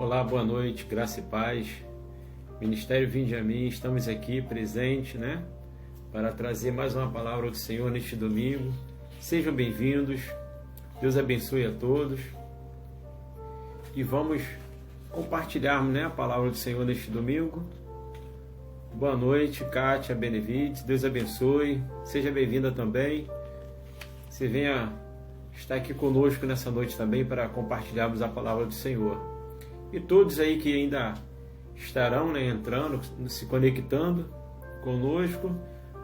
Olá, boa noite, graça e paz. Ministério Vinde a Mim, estamos aqui presentes, para trazer mais uma palavra do Senhor neste domingo. Sejam bem-vindos, Deus abençoe a todos. E vamos compartilharmos, a palavra do Senhor neste domingo. Boa noite, Kátia Benevides, Deus abençoe, seja bem-vinda também. Você venha estar aqui conosco nessa noite também para compartilharmos a palavra do Senhor. E todos aí que ainda estarão entrando, se conectando conosco.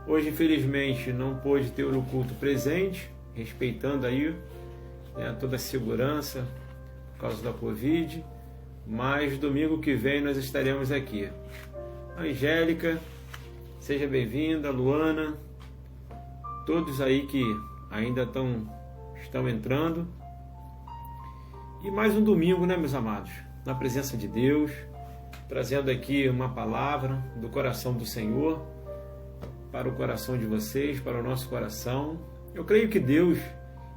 Hoje, infelizmente, não pôde ter o culto presente, respeitando aí toda a segurança por causa da Covid. Mas domingo que vem nós estaremos aqui. Angélica, seja bem-vinda, Luana, todos aí que ainda estão entrando. E mais um domingo, meus amados, na presença de Deus, trazendo aqui uma palavra do coração do Senhor para o coração de vocês, para o nosso coração. Eu creio que Deus,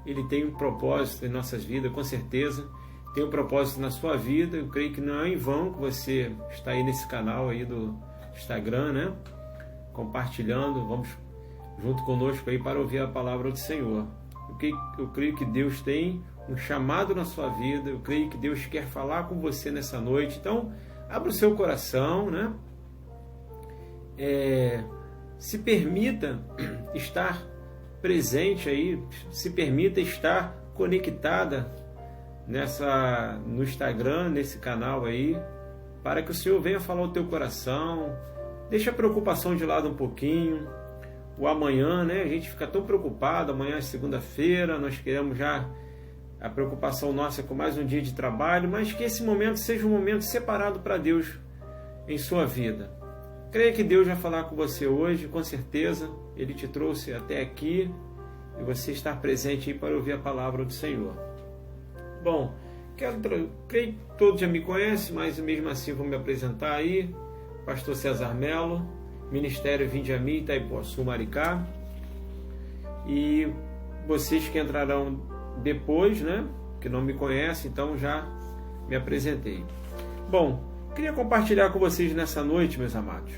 Ele tem um propósito em nossas vidas, com certeza tem um propósito na sua vida. Eu creio que não é em vão que você está aí nesse canal aí do Instagram, compartilhando. Vamos junto conosco aí para ouvir a palavra do Senhor. Eu creio que Deus tem um chamado na sua vida. Eu creio que Deus quer falar com você nessa noite. Então, abra o seu coração, se permita estar presente aí, se permita estar conectada no Instagram, nesse canal aí, para que o Senhor venha falar o teu coração. Deixa a preocupação de lado um pouquinho. O amanhã, a gente fica tão preocupado. Amanhã é segunda-feira, nós queremos já a preocupação nossa com mais um dia de trabalho, mas que esse momento seja um momento separado para Deus em sua vida. Creia que Deus vai falar com você hoje, com certeza. Ele te trouxe até aqui e você está presente aí para ouvir a palavra do Senhor. Bom, creio que todos já me conhecem, mas mesmo assim vou me apresentar aí. Pastor César Melo, Ministério Vinde a Mim, Itaipuaçu, Maricá. E vocês que entrarão depois, que não me conhecem, então já me apresentei. Bom, queria compartilhar com vocês nessa noite, meus amados,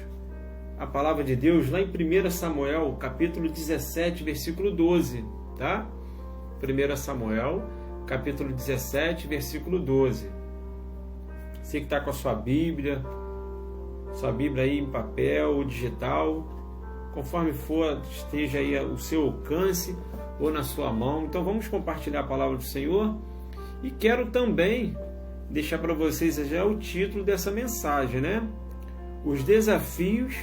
a palavra de Deus lá em 1 Samuel, capítulo 17, versículo 12, tá? 1 Samuel, capítulo 17, versículo 12. Você que está com a sua Bíblia aí em papel ou digital, conforme for, esteja aí o seu alcance ou na sua mão. Então vamos compartilhar a palavra do Senhor. E quero também deixar para vocês já o título dessa mensagem, Os desafios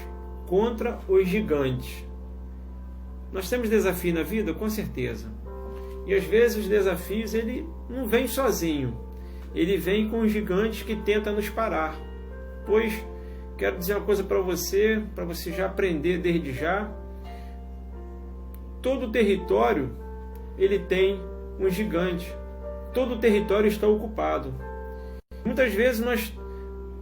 contra os gigantes. Nós temos desafio na vida, com certeza. E às vezes os desafios, ele não vem sozinho. Ele vem com os gigantes que tentam nos parar. Pois, quero dizer uma coisa para você já aprender desde já. Todo território, ele tem um gigante. Todo território está ocupado. Muitas vezes nós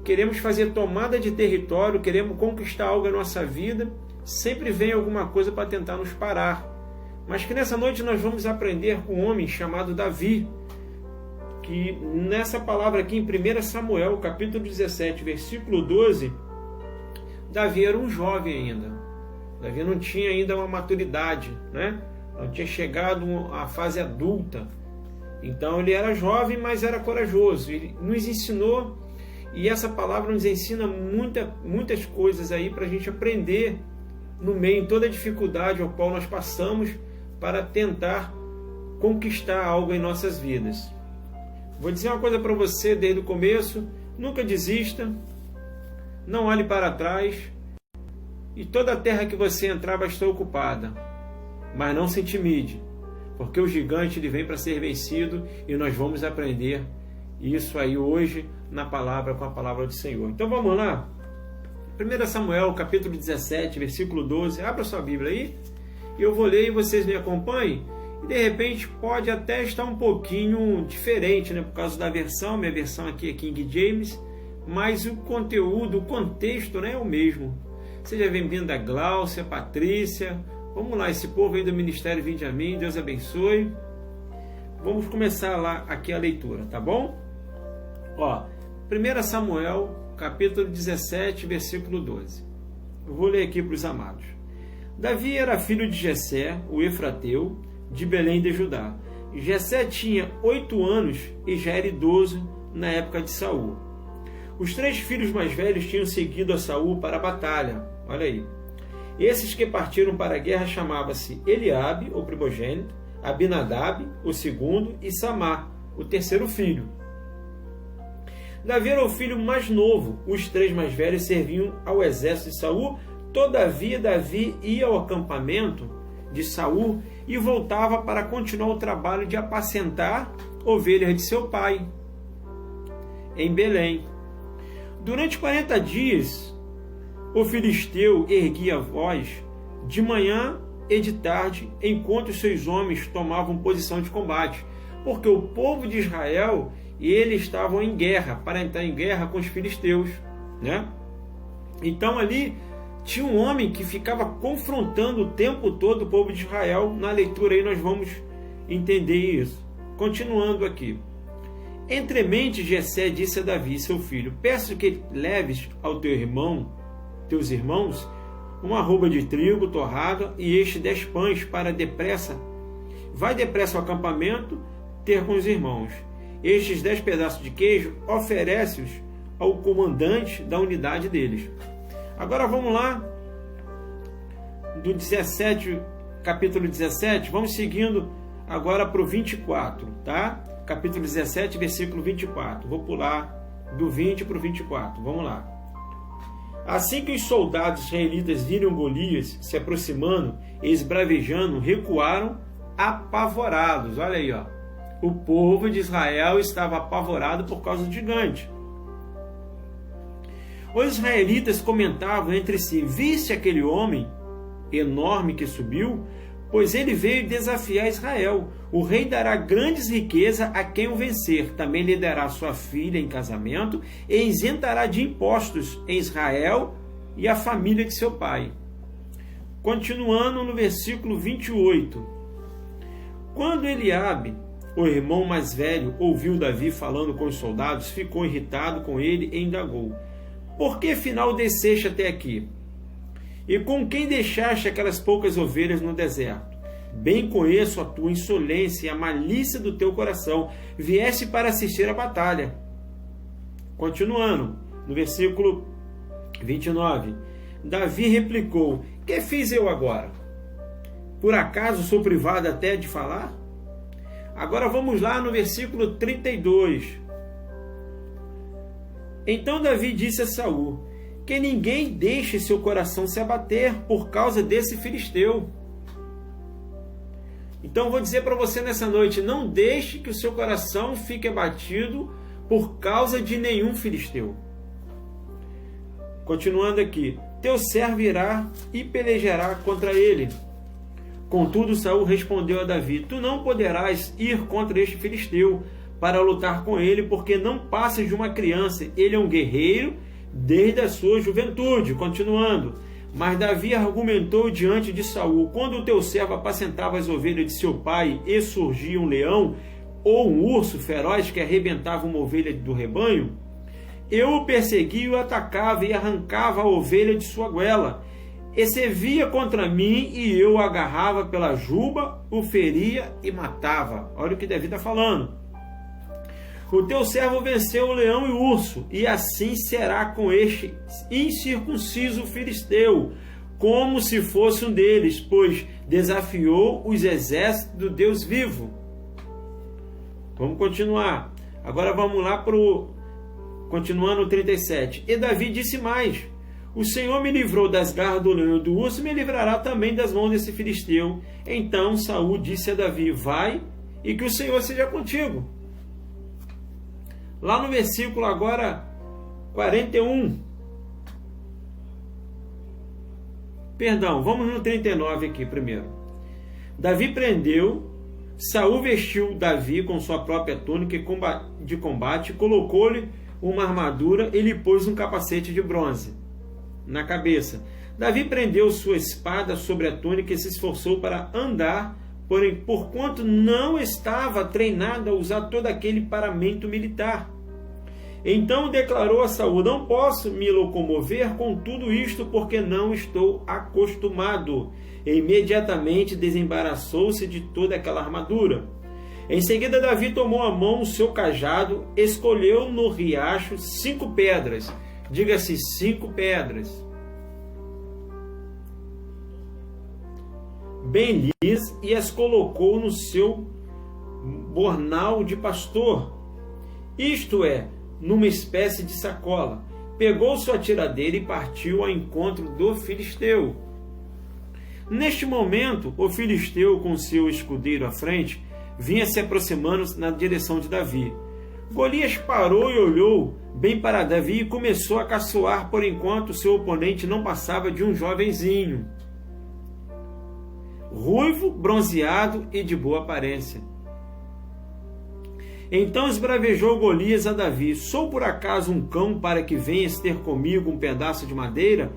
queremos fazer tomada de território, queremos conquistar algo na nossa vida, sempre vem alguma coisa para tentar nos parar. Mas que nessa noite nós vamos aprender com um homem chamado Davi, que nessa palavra aqui em 1 Samuel, capítulo 17, versículo 12, Davi era um jovem ainda. Davi não tinha ainda uma maturidade, não tinha chegado à fase adulta. Então ele era jovem, mas era corajoso. Ele nos ensinou, e essa palavra nos ensina muitas coisas aí para a gente aprender no meio, em toda a dificuldade ao qual nós passamos para tentar conquistar algo em nossas vidas. Vou dizer uma coisa para você desde o começo: nunca desista, não olhe para trás, e toda a terra que você entrar vai estar ocupada. Mas não se intimide, porque o gigante ele vem para ser vencido, e nós vamos aprender isso aí hoje com a palavra do Senhor. Então vamos lá. 1 Samuel, capítulo 17, versículo 12. Abra sua Bíblia aí, e eu vou ler e vocês me acompanhem. E de repente pode até estar um pouquinho diferente, por causa da versão. Minha versão aqui é King James, mas o conteúdo, o contexto é o mesmo. Seja bem-vinda, Gláucia, Patrícia. Vamos lá, esse povo aí do Ministério Vinde a Mim, Deus abençoe. Vamos começar lá aqui a leitura, tá bom? 1 Samuel, capítulo 17, versículo 12. Eu vou ler aqui para os amados. Davi era filho de Jessé, o Efrateu, de Belém de Judá. Jessé tinha 8 anos e já era idoso na época de Saul. Os 3 filhos mais velhos tinham seguido a Saul para a batalha. Olha aí. Esses que partiram para a guerra chamavam-se Eliabe, o primogênito, Abinadab, o segundo, e Samá, o terceiro filho. Davi era o filho mais novo. Os 3 mais velhos serviam ao exército de Saul. Todavia, Davi ia ao acampamento de Saul e voltava para continuar o trabalho de apacentar ovelhas de seu pai em Belém. Durante 40 dias, o filisteu erguia a voz de manhã e de tarde, enquanto os seus homens tomavam posição de combate, porque o povo de Israel e eles estavam em guerra, para entrar em guerra com os filisteus, né? Então ali tinha um homem que ficava confrontando o tempo todo o povo de Israel. Na leitura aí nós vamos entender isso. Continuando aqui. Entremente Jessé disse a Davi, seu filho: peço que leves ao teus irmãos, uma arroba de trigo torrada e 10 pães para depressa. Vai depressa ao acampamento ter com os irmãos. Estes 10 pedaços de queijo oferece-os ao comandante da unidade deles. Agora vamos lá, do 17, capítulo 17, vamos seguindo agora para o 24, tá? Capítulo 17, versículo 24. Vou pular do 20 para o 24, vamos lá. Assim que os soldados israelitas viram Golias se aproximando e esbravejando, recuaram apavorados. Olha aí, ó. O povo de Israel estava apavorado por causa do gigante. Os israelitas comentavam entre si: viste aquele homem enorme que subiu? Pois ele veio desafiar Israel. O rei dará grandes riquezas a quem o vencer. Também lhe dará sua filha em casamento e isentará de impostos em Israel e a família de seu pai. Continuando no versículo 28. Quando Eliabe, o irmão mais velho, ouviu Davi falando com os soldados, ficou irritado com ele e indagou: por que afinal desceste até aqui? E com quem deixaste aquelas poucas ovelhas no deserto? Bem conheço a tua insolência e a malícia do teu coração. Vieste para assistir à batalha. Continuando, no versículo 29. Davi replicou: que fiz eu agora? Por acaso sou privado até de falar? Agora vamos lá no versículo 32. Então Davi disse a Saul: que ninguém deixe seu coração se abater por causa desse filisteu. Então vou dizer para você nessa noite: não deixe que o seu coração fique abatido por causa de nenhum filisteu. Continuando aqui: teu servo irá e pelejará contra ele. Contudo Saul respondeu a Davi: tu não poderás ir contra este filisteu para lutar com ele, porque não passa de uma criança. Ele é um guerreiro desde a sua juventude. Continuando. Mas Davi argumentou diante de Saul: quando o teu servo apacentava as ovelhas de seu pai e surgia um leão ou um urso feroz que arrebentava uma ovelha do rebanho, eu o perseguia e o atacava e arrancava a ovelha de sua goela. E se via contra mim e eu o agarrava pela juba, o feria e matava. Olha o que Davi está falando. O teu servo venceu o leão e o urso, e assim será com este incircunciso filisteu, como se fosse um deles, pois desafiou os exércitos do Deus vivo. Vamos continuar. Agora vamos lá para o... Continuando o 37. E Davi disse mais: o Senhor me livrou das garras do leão e do urso, me livrará também das mãos desse filisteu. Então Saul disse a Davi: vai, e que o Senhor seja contigo. Lá no versículo agora 41. Perdão, vamos no 39 aqui primeiro. Davi prendeu, Saul vestiu Davi com sua própria túnica de combate, colocou-lhe uma armadura e lhe pôs um capacete de bronze na cabeça. Davi prendeu sua espada sobre a túnica e se esforçou para andar, porém, porquanto não estava treinado a usar todo aquele paramento militar. Então declarou a Saul: não posso me locomover com tudo isto, porque não estou acostumado. E imediatamente desembaraçou-se de toda aquela armadura. Em seguida, Davi tomou à mão o seu cajado, escolheu no riacho 5 pedras. Diga-se 5 pedras. Bem lisas, e as colocou no seu bornal de pastor. Isto é, numa espécie de sacola. Pegou sua tiradeira e partiu ao encontro do filisteu. Neste momento, o filisteu, com seu escudeiro à frente, vinha se aproximando na direção de Davi. Golias parou e olhou bem para Davi e começou a caçoar, por enquanto seu oponente não passava de um jovenzinho, ruivo, bronzeado e de boa aparência. Então esbravejou Golias a Davi: sou por acaso um cão para que venhas ter comigo um pedaço de madeira?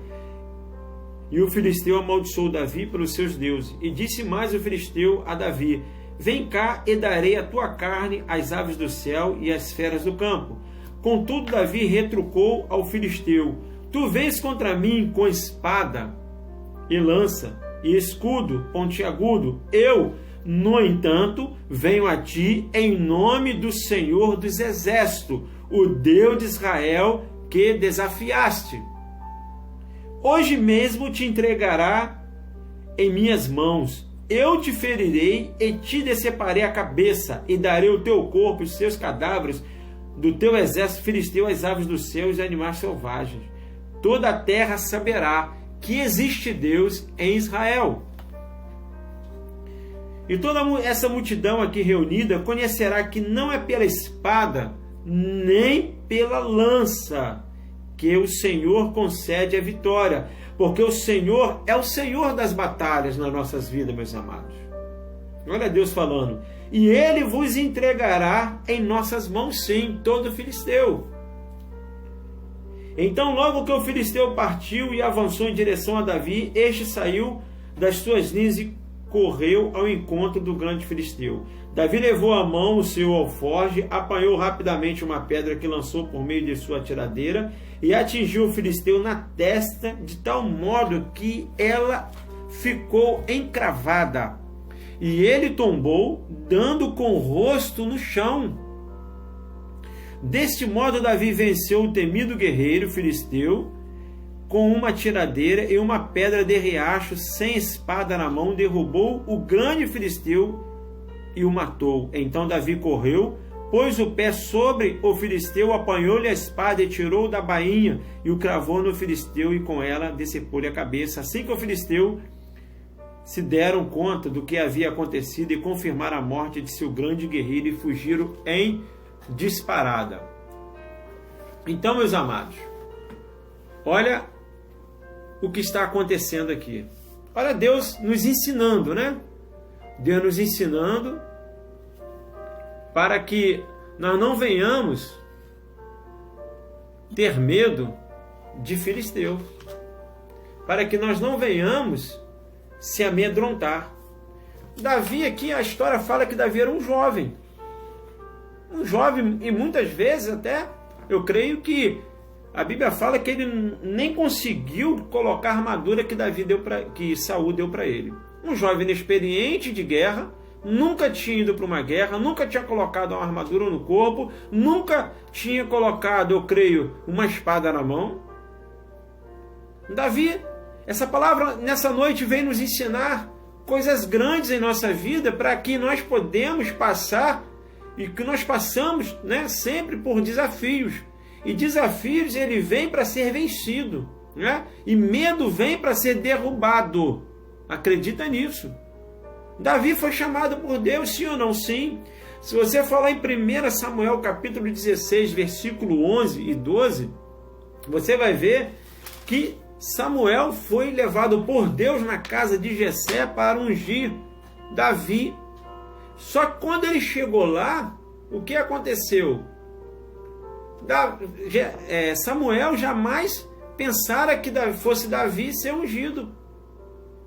E o filisteu amaldiçoou Davi pelos seus deuses. E disse mais o filisteu a Davi: vem cá e darei a tua carne às aves do céu e às feras do campo. Contudo, Davi retrucou ao filisteu: tu vens contra mim com espada e lança e escudo pontiagudo. Eu, no entanto, venho a ti em nome do Senhor dos Exércitos, o Deus de Israel, que desafiaste. Hoje mesmo te entregará em minhas mãos. Eu te ferirei e te deceparei a cabeça, e darei o teu corpo e os seus cadáveres do teu exército filisteu às aves dos céus e animais selvagens. Toda a terra saberá que existe Deus em Israel. E toda essa multidão aqui reunida conhecerá que não é pela espada nem pela lança que o Senhor concede a vitória, porque o Senhor é o Senhor das batalhas nas nossas vidas, meus amados. Olha Deus falando: e Ele vos entregará em nossas mãos, sim, todo filisteu. Então, logo que o filisteu partiu e avançou em direção a Davi, este saiu das suas linhas e correu ao encontro do grande filisteu. Davi levou à mão o seu alforje, apanhou rapidamente uma pedra que lançou por meio de sua tiradeira e atingiu o filisteu na testa, de tal modo que ela ficou encravada. E ele tombou, dando com o rosto no chão. Deste modo, Davi venceu o temido guerreiro filisteu com uma tiradeira e uma pedra de riacho, sem espada na mão, derrubou o grande filisteu e o matou. Então Davi correu, pôs o pé sobre o filisteu, apanhou-lhe a espada e tirou da bainha e o cravou no filisteu, e com ela decepou-lhe a cabeça. Assim que o filisteu se deram conta do que havia acontecido e confirmaram a morte de seu grande guerreiro, e fugiram em disparada. Então, meus amados, olha o que está acontecendo aqui. Olha Deus nos ensinando, né? Deus nos ensinando para que nós não venhamos ter medo de filisteu, para que nós não venhamos se amedrontar. Davi aqui, a história fala que Davi era um jovem, e muitas vezes até, eu creio que a Bíblia fala que ele nem conseguiu colocar a armadura que Saul deu para ele. Um jovem inexperiente de guerra, nunca tinha ido para uma guerra, nunca tinha colocado uma armadura no corpo, nunca tinha colocado, eu creio, uma espada na mão. Davi, essa palavra nessa noite vem nos ensinar coisas grandes em nossa vida, para que nós podemos passar e que nós passamos, né, sempre por desafios. E desafios, ele vem para ser vencido, né? E medo vem para ser derrubado. Acredita nisso. Davi foi chamado por Deus, sim ou não? Sim. Se você falar em 1 Samuel capítulo 16, versículo 11 e 12, você vai ver que Samuel foi levado por Deus na casa de Jessé para ungir Davi. Só que quando ele chegou lá, o que aconteceu? Samuel jamais pensara que fosse Davi ser ungido,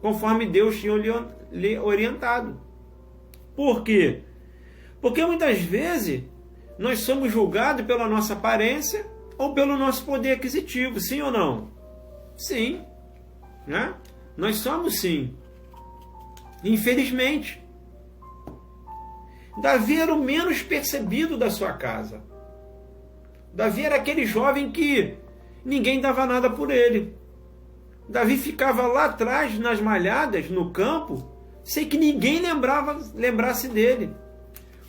conforme Deus tinha lhe orientado. Por quê? Porque muitas vezes nós somos julgados pela nossa aparência ou pelo nosso poder aquisitivo, sim ou não? Sim, né? Nós somos sim, infelizmente. Davi era o menos percebido da sua casa. Davi era aquele jovem que ninguém dava nada por ele. Davi ficava lá atrás, nas malhadas, no campo, sem que ninguém lembrasse dele.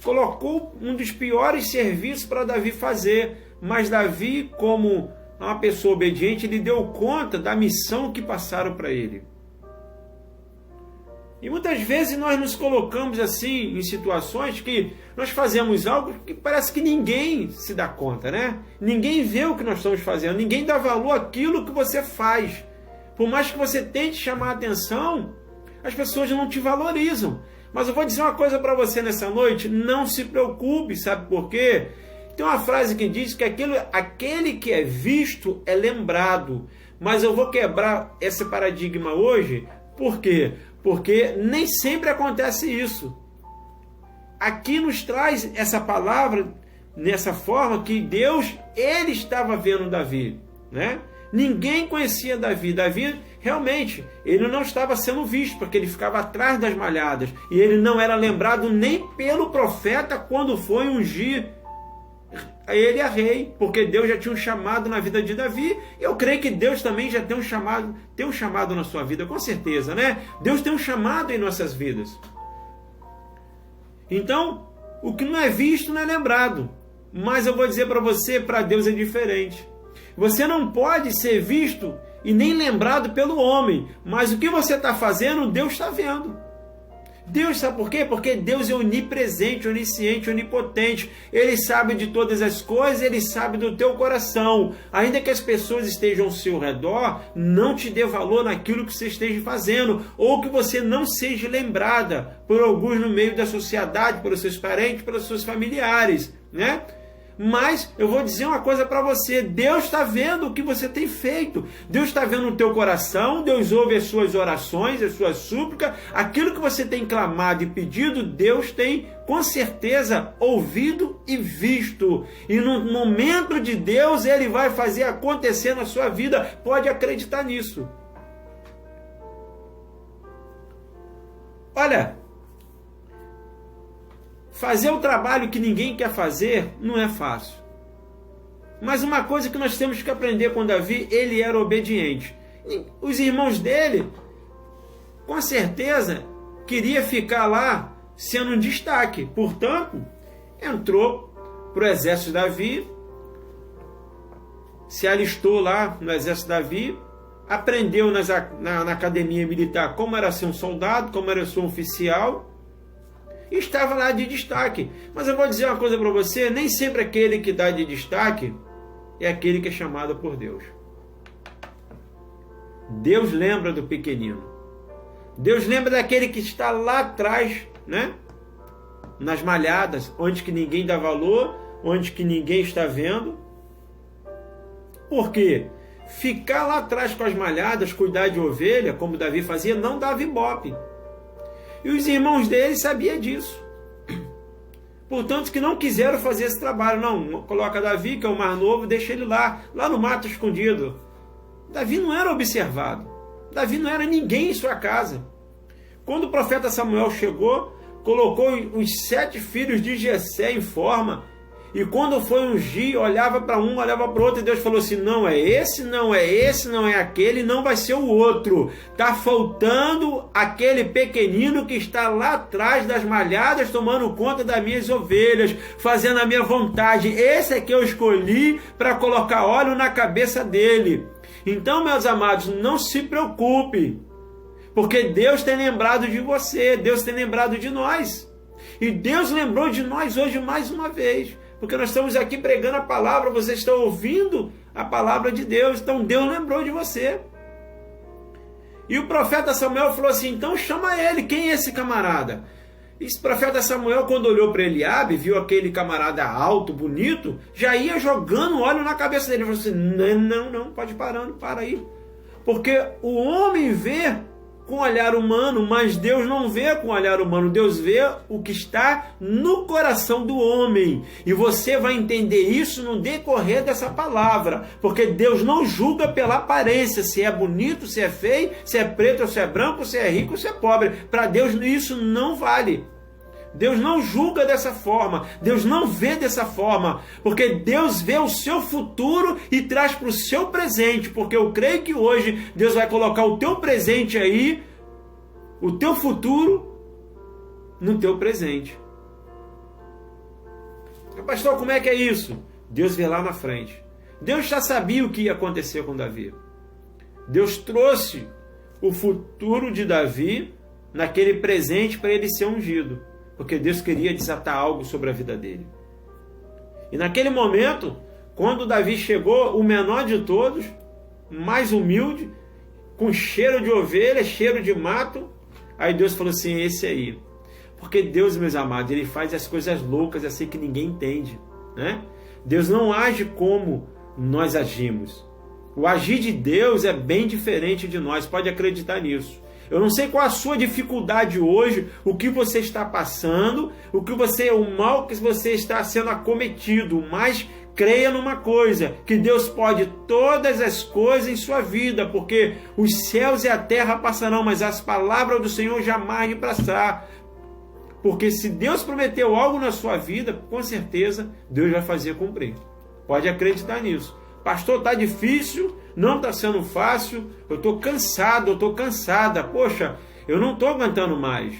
Colocou um dos piores serviços para Davi fazer, mas Davi, como uma pessoa obediente, ele deu conta da missão que passaram para ele. E muitas vezes nós nos colocamos assim em situações que nós fazemos algo que parece que ninguém se dá conta, né? Ninguém vê o que nós estamos fazendo, ninguém dá valor àquilo que você faz. Por mais que você tente chamar a atenção, as pessoas não te valorizam. Mas eu vou dizer uma coisa para você nessa noite, não se preocupe, sabe por quê? Tem uma frase que diz que aquele que é visto é lembrado. Mas eu vou quebrar esse paradigma hoje, por quê? Porque nem sempre acontece isso. Aqui nos traz essa palavra, nessa forma que Deus, ele estava vendo Davi, né? Ninguém conhecia Davi. Davi, realmente, ele não estava sendo visto, porque ele ficava atrás das malhadas. E ele não era lembrado nem pelo profeta quando foi ungir ele a rei, porque Deus já tinha um chamado na vida de Davi. Eu creio que Deus também já tem um chamado na sua vida, com certeza, né? Deus tem um chamado em nossas vidas. Então, o que não é visto não é lembrado. Mas eu vou dizer para você, para Deus é diferente. Você não pode ser visto e nem lembrado pelo homem, mas o que você está fazendo, Deus está vendo. Deus sabe por quê? Porque Deus é onipresente, onisciente, onipotente. Ele sabe de todas as coisas, ele sabe do teu coração. Ainda que as pessoas estejam ao seu redor, não te dê valor naquilo que você esteja fazendo, ou que você não seja lembrada por alguns no meio da sociedade, pelos seus parentes, pelos seus familiares, né? Mas eu vou dizer uma coisa para você, Deus está vendo o que você tem feito, Deus está vendo o teu coração, Deus ouve as suas orações, as suas súplicas, aquilo que você tem clamado e pedido, Deus tem com certeza ouvido e visto, e no momento de Deus Ele vai fazer acontecer na sua vida, pode acreditar nisso. Olha, fazer o trabalho que ninguém quer fazer não é fácil. Mas uma coisa que nós temos que aprender com Davi, ele era obediente. E os irmãos dele, com certeza, queria ficar lá sendo um destaque. Portanto, entrou para o exército de Davi, se alistou lá no exército de Davi, aprendeu na academia militar como era ser um soldado, como era ser um oficial, e estava lá de destaque. Mas eu vou dizer uma coisa para você, nem sempre aquele que dá de destaque é aquele que é chamado por Deus. Deus lembra do pequenino. Deus lembra daquele que está lá atrás, né? Nas malhadas, onde que ninguém dá valor, onde que ninguém está vendo. Por quê? Ficar lá atrás com as malhadas, cuidar de ovelha, como Davi fazia, não dava ibope. E os irmãos dele sabiam disso. Portanto, que não quiseram fazer esse trabalho. Não, coloca Davi, que é o mais novo, deixa ele lá no mato escondido. Davi não era observado. Davi não era ninguém em sua casa. Quando o profeta Samuel chegou, colocou os 7 filhos de Jessé em forma. E quando foi ungir, olhava para um, olhava para o outro, e Deus falou assim, não é esse, não é esse, não é aquele, não vai ser o outro. Está faltando aquele pequenino que está lá atrás das malhadas, tomando conta das minhas ovelhas, fazendo a minha vontade. Esse é que eu escolhi para colocar óleo na cabeça dele. Então, meus amados, não se preocupe, porque Deus tem lembrado de você, Deus tem lembrado de nós. E Deus lembrou de nós hoje mais uma vez. Porque nós estamos aqui pregando a palavra, vocês estão ouvindo a palavra de Deus, então Deus lembrou de você. E o profeta Samuel falou assim, então chama ele, quem é esse camarada? Esse profeta Samuel, quando olhou para Eliabe, viu aquele camarada alto, bonito, já ia jogando óleo na cabeça dele. Ele falou assim, não, pode parando, para aí. Porque o homem vê com olhar humano, mas Deus não vê com olhar humano, Deus vê o que está no coração do homem. E você vai entender isso no decorrer dessa palavra, porque Deus não julga pela aparência, se é bonito, se é feio, se é preto, se é branco, se é rico, se é pobre. Para Deus isso não vale. Deus não julga dessa forma, Deus não vê dessa forma, porque Deus vê o seu futuro e traz para o seu presente, porque eu creio que hoje Deus vai colocar o teu presente aí, o teu futuro, no teu presente. Pastor, como é que é isso? Deus vê lá na frente. Deus já sabia o que ia acontecer com Davi. Deus trouxe o futuro de Davi naquele presente para ele ser ungido, porque Deus queria desatar algo sobre a vida dele. E naquele momento, quando Davi chegou, o menor de todos, mais humilde, com cheiro de ovelha, cheiro de mato, aí Deus falou assim, esse aí. Porque Deus, meus amados, Ele faz as coisas loucas assim que ninguém entende, né? Deus não age como nós agimos. O agir de Deus é bem diferente de nós, pode acreditar nisso. Eu não sei qual a sua dificuldade hoje, o que você está passando, o mal que você está sendo acometido, mas creia numa coisa, que Deus pode todas as coisas em sua vida, porque os céus e a terra passarão, mas as palavras do Senhor jamais lhe passar. Porque se Deus prometeu algo na sua vida, com certeza Deus vai fazer cumprir. Pode acreditar nisso. Pastor, está difícil, não está sendo fácil, eu estou cansado, eu estou cansada, poxa, eu não estou aguentando mais.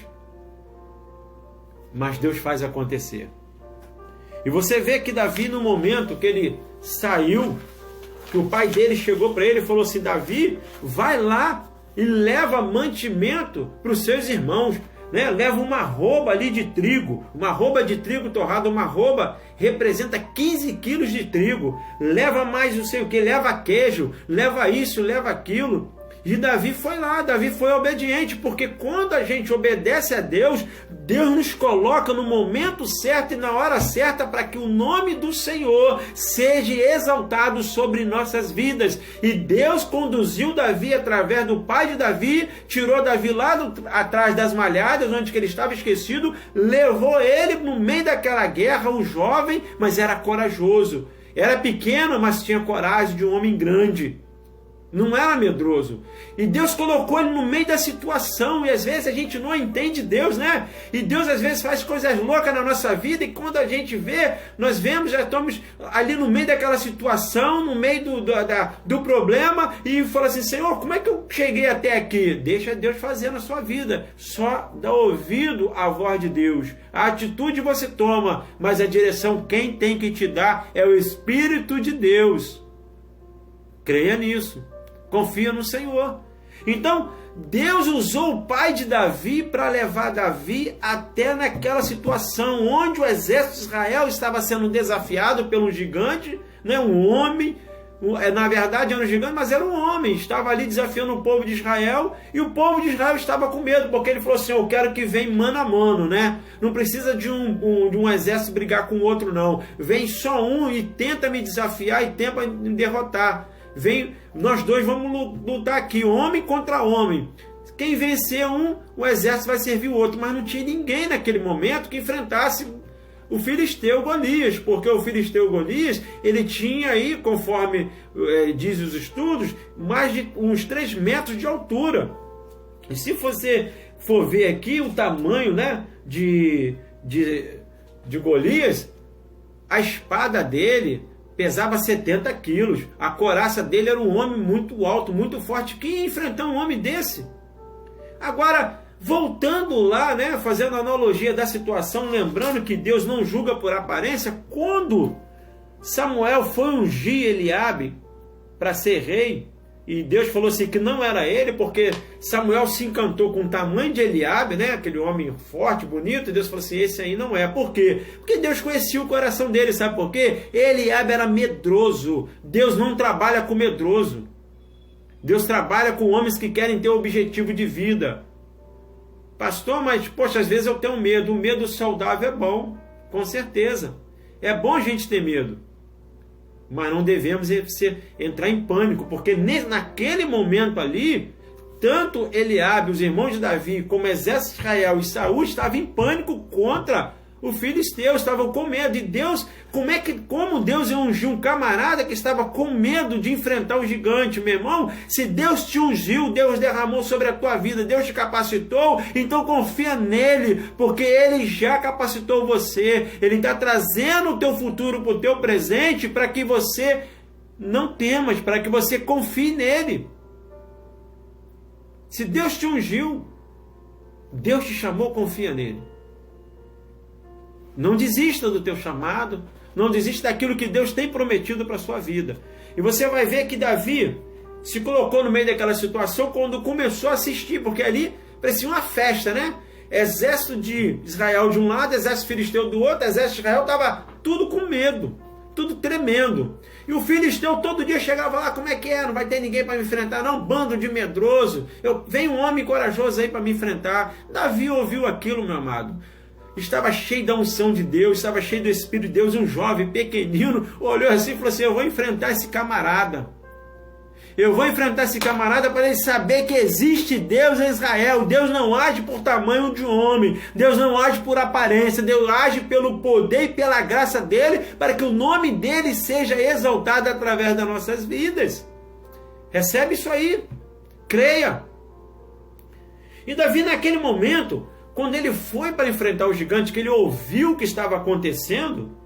Mas Deus faz acontecer. E você vê que Davi, no momento que ele saiu, que o pai dele chegou para ele e falou assim, Davi, vai lá e leva mantimento para os seus irmãos. Né? Leva uma arroba ali de trigo, uma arroba de trigo torrado, uma arroba representa 15 quilos de trigo, leva mais não sei o que, leva queijo, leva isso, leva aquilo. E Davi foi lá, Davi foi obediente, porque quando a gente obedece a Deus, Deus nos coloca no momento certo e na hora certa para que o nome do Senhor seja exaltado sobre nossas vidas. E Deus conduziu Davi através do pai de Davi, tirou Davi lá atrás das malhadas, onde ele estava esquecido, levou ele no meio daquela guerra, um jovem, mas era corajoso. Era pequeno, mas tinha coragem de um homem grande. Não era medroso. E Deus colocou ele no meio da situação. E às vezes a gente não entende Deus, né? E Deus às vezes faz coisas loucas na nossa vida. E quando a gente vê, nós vemos, já estamos ali no meio daquela situação, no meio do problema. E fala assim, Senhor, como é que eu cheguei até aqui? Deixa Deus fazer na sua vida. Só dá ouvido à voz de Deus. A atitude você toma, mas a direção quem tem que te dar é o Espírito de Deus. Creia nisso. Confia no Senhor. Então, Deus usou o pai de Davi para levar Davi até naquela situação onde o exército de Israel estava sendo desafiado pelo gigante, né? Um homem, na verdade era um gigante, mas era um homem, estava ali desafiando o povo de Israel, e o povo de Israel estava com medo, porque ele falou assim, eu quero que venha mano a mano, né? Não precisa de um exército brigar com o outro não, vem só um e tenta me desafiar e tenta me derrotar. Vem, nós dois vamos lutar aqui, homem contra homem. Quem vencer um, o exército vai servir o outro. Mas não tinha ninguém naquele momento que enfrentasse o filisteu Golias, porque o filisteu Golias, ele tinha aí, conforme diz os estudos, mais de uns 3 metros de altura. E se você for ver aqui o tamanho, né, de Golias, a espada dele pesava 70 quilos. A couraça dele era um homem muito alto, muito forte. Quem ia enfrentar um homem desse? Agora, voltando lá, né, fazendo analogia da situação, lembrando que Deus não julga por aparência, quando Samuel foi ungir Eliabe para ser rei, e Deus falou assim que não era ele, porque Samuel se encantou com o tamanho de Eliabe, né? Aquele homem forte, bonito, e Deus falou assim, esse aí não é. Por quê? Porque Deus conhecia o coração dele, sabe por quê? Eliabe era medroso. Deus não trabalha com medroso. Deus trabalha com homens que querem ter um objetivo de vida. Pastor, mas poxa, às vezes eu tenho medo. O medo saudável é bom, com certeza. É bom a gente ter medo. Mas não devemos entrar em pânico, porque naquele momento ali, tanto Eliabe, os irmãos de Davi, como o exército de Israel e Saul estavam em pânico contra o filisteu, estavam com medo. E Deus, como Deus ia ungir um camarada que estava com medo de enfrentar o gigante? Meu irmão, se Deus te ungiu, Deus derramou sobre a tua vida, Deus te capacitou, então confia nele, porque ele já capacitou você. Ele está trazendo o teu futuro para o teu presente, para que você não temas, para que você confie nele. Se Deus te ungiu, Deus te chamou, confia nele. Não desista do teu chamado, não desista daquilo que Deus tem prometido para a sua vida. E você vai ver que Davi se colocou no meio daquela situação quando começou a assistir, porque ali parecia uma festa, né? Exército de Israel de um lado, exército filisteu do outro, exército de Israel estava tudo com medo, tudo tremendo. E o filisteu todo dia chegava lá: como é que é? Não vai ter ninguém para me enfrentar, não? Bando de medroso. Vem um homem corajoso aí para me enfrentar. Davi ouviu aquilo, meu amado. Estava cheio da unção de Deus, estava cheio do Espírito de Deus. Um jovem pequenino olhou assim e falou assim: eu vou enfrentar esse camarada. Eu vou enfrentar esse camarada para ele saber que existe Deus em Israel. Deus não age por tamanho de homem. Deus não age por aparência. Deus age pelo poder e pela graça dele, para que o nome dele seja exaltado através das nossas vidas. Recebe isso aí. Creia. E Davi, naquele momento, quando ele foi para enfrentar o gigante, que ele ouviu o que estava acontecendo,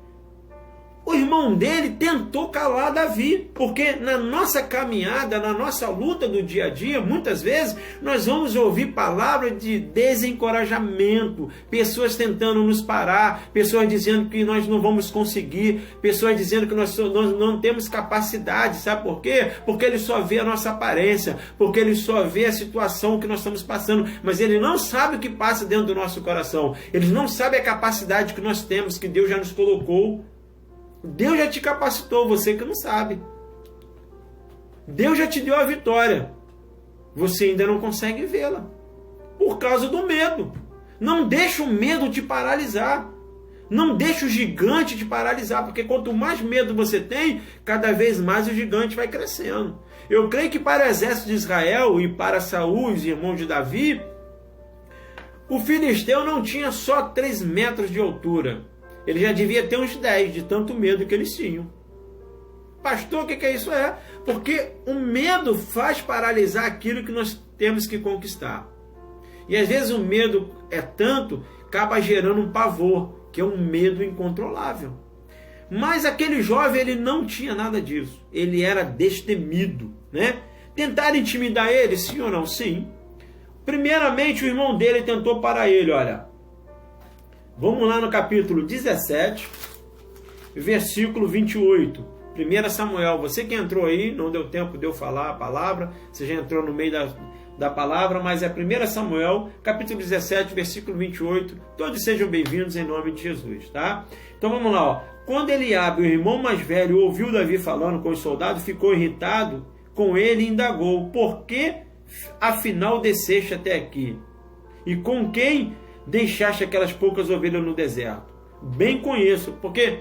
o irmão dele tentou calar Davi, porque na nossa caminhada, na nossa luta do dia a dia, muitas vezes nós vamos ouvir palavras de desencorajamento, pessoas tentando nos parar, pessoas dizendo que nós não vamos conseguir, pessoas dizendo que nós não temos capacidade. Sabe por quê? Porque ele só vê a nossa aparência, porque ele só vê a situação que nós estamos passando, mas ele não sabe o que passa dentro do nosso coração, ele não sabe a capacidade que nós temos, que Deus já nos colocou. Deus já te capacitou, você que não sabe. Deus já te deu a vitória. Você ainda não consegue vê-la, por causa do medo. Não deixa o medo te paralisar. Não deixa o gigante te paralisar, porque quanto mais medo você tem, cada vez mais o gigante vai crescendo. Eu creio que para o exército de Israel e para Saul, os irmãos de Davi, o filisteu não tinha só 3 metros de altura. Ele já devia ter uns 10, de tanto medo que eles tinham. Pastor, o que é isso? Porque o medo faz paralisar aquilo que nós temos que conquistar. E às vezes o medo é tanto, acaba gerando um pavor, que é um medo incontrolável. Mas aquele jovem, ele não tinha nada disso. Ele era destemido, né? Tentaram intimidar ele, sim ou não? Sim. Primeiramente, o irmão dele tentou parar ele, olha. Vamos lá no capítulo 17, versículo 28. 1 Samuel, você que entrou aí, não deu tempo de eu falar a palavra, você já entrou no meio da palavra, mas é 1 Samuel, capítulo 17, versículo 28. Todos sejam bem-vindos em nome de Jesus, tá? Então vamos lá, ó. Quando Eliabe, o irmão mais velho, ouviu Davi falando com os soldados, ficou irritado com ele e indagou: por que afinal desceste até aqui? E com quem deixaste aquelas poucas ovelhas no deserto? Bem conheço, porque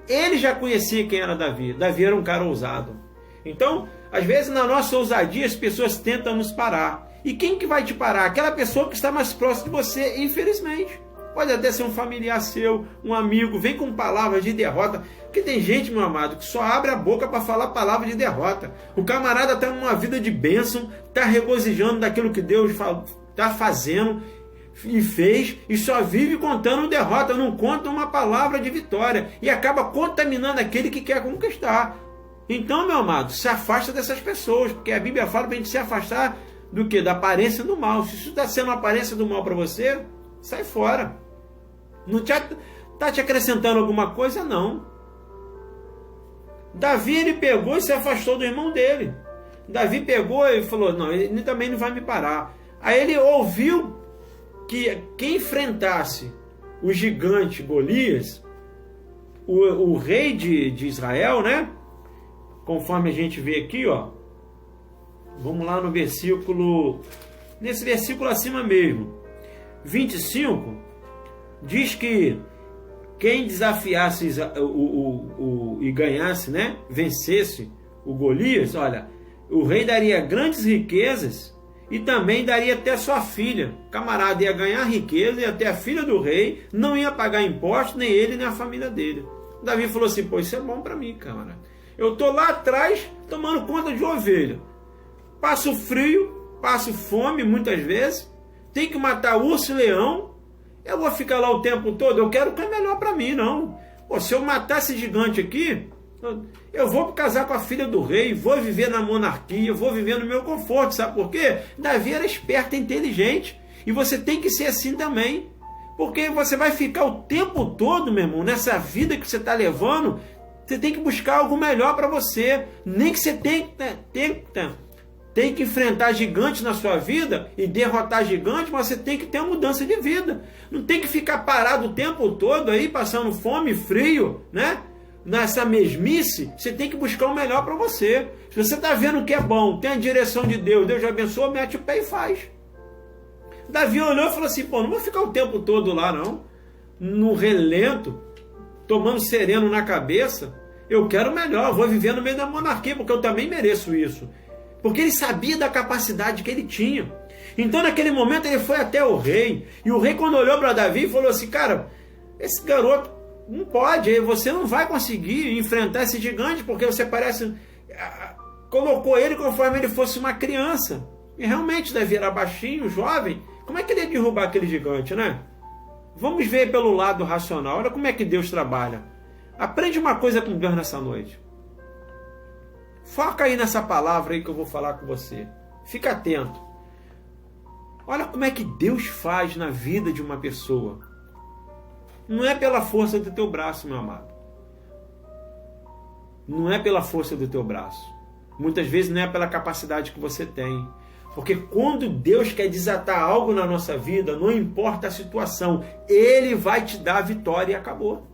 ele já conhecia quem era Davi. Davi era um cara ousado. Então, às vezes na nossa ousadia as pessoas tentam nos parar. E quem que vai te parar? Aquela pessoa que está mais próxima de você, infelizmente. Pode até ser um familiar seu, um amigo, vem com palavras de derrota. Porque tem gente, meu amado, que só abre a boca para falar palavra de derrota. O camarada está numa vida de bênção, está regozijando daquilo que Deus está fazendo e fez, e só vive contando derrota, não conta uma palavra de vitória, e acaba contaminando aquele que quer conquistar. Então, meu amado, se afasta dessas pessoas, porque a Bíblia fala para a gente se afastar do que? Da aparência do mal. Se isso está sendo uma aparência do mal para você, sai fora. Não está te acrescentando alguma coisa? Não. Davi, ele pegou e se afastou do irmão dele. Davi pegou e falou: não, ele também não vai me parar. Aí ele ouviu que quem enfrentasse o gigante Golias, o rei de Israel, né? Conforme a gente vê aqui, ó. Vamos lá no versículo, nesse versículo acima mesmo, 25, diz que quem desafiasse e ganhasse, né? Vencesse o Golias, olha, o rei daria grandes riquezas e também daria até sua filha. O camarada ia ganhar riqueza, ia ter a filha do rei, não ia pagar imposto, nem ele, nem a família dele. Davi falou assim, pô, isso é bom para mim, camarada. Eu estou lá atrás tomando conta de ovelha. Passo frio, passo fome muitas vezes, tem que matar urso e leão. Eu vou ficar lá o tempo todo? Eu quero o que é melhor para mim, não. Pô, se eu matar esse gigante aqui, eu vou casar com a filha do rei, vou viver na monarquia, vou viver no meu conforto. Sabe por quê? Davi era esperto e inteligente. E você tem que ser assim também. Porque você vai ficar o tempo todo, meu irmão, nessa vida que você está levando, você tem que buscar algo melhor para você. Nem que você tem que enfrentar gigantes na sua vida e derrotar gigantes, mas você tem que ter uma mudança de vida. Não tem que ficar parado o tempo todo aí, passando fome e frio, né? Nessa mesmice, você tem que buscar o melhor para você. Se você está vendo que é bom, tem a direção de Deus, Deus já abençoa, mete o pé e faz. Davi olhou e falou assim, pô, não vou ficar o tempo todo lá não, no relento, tomando sereno na cabeça. Eu quero melhor, vou viver no meio da monarquia, porque eu também mereço isso. Porque ele sabia da capacidade que ele tinha. Então naquele momento ele foi até o rei, e o rei quando olhou para Davi falou assim, cara, esse garoto não pode, você não vai conseguir enfrentar esse gigante, porque você parece... Colocou ele conforme ele fosse uma criança. E realmente Davi era baixinho, jovem, como é que ele ia derrubar aquele gigante, né? Vamos ver pelo lado racional, olha como é que Deus trabalha. Aprende uma coisa com Deus nessa noite. Foca aí nessa palavra aí que eu vou falar com você. Fica atento. Olha como é que Deus faz na vida de uma pessoa. Não é pela força do teu braço, meu amado. Não é pela força do teu braço. Muitas vezes não é pela capacidade que você tem. Porque quando Deus quer desatar algo na nossa vida, não importa a situação, Ele vai te dar a vitória e acabou.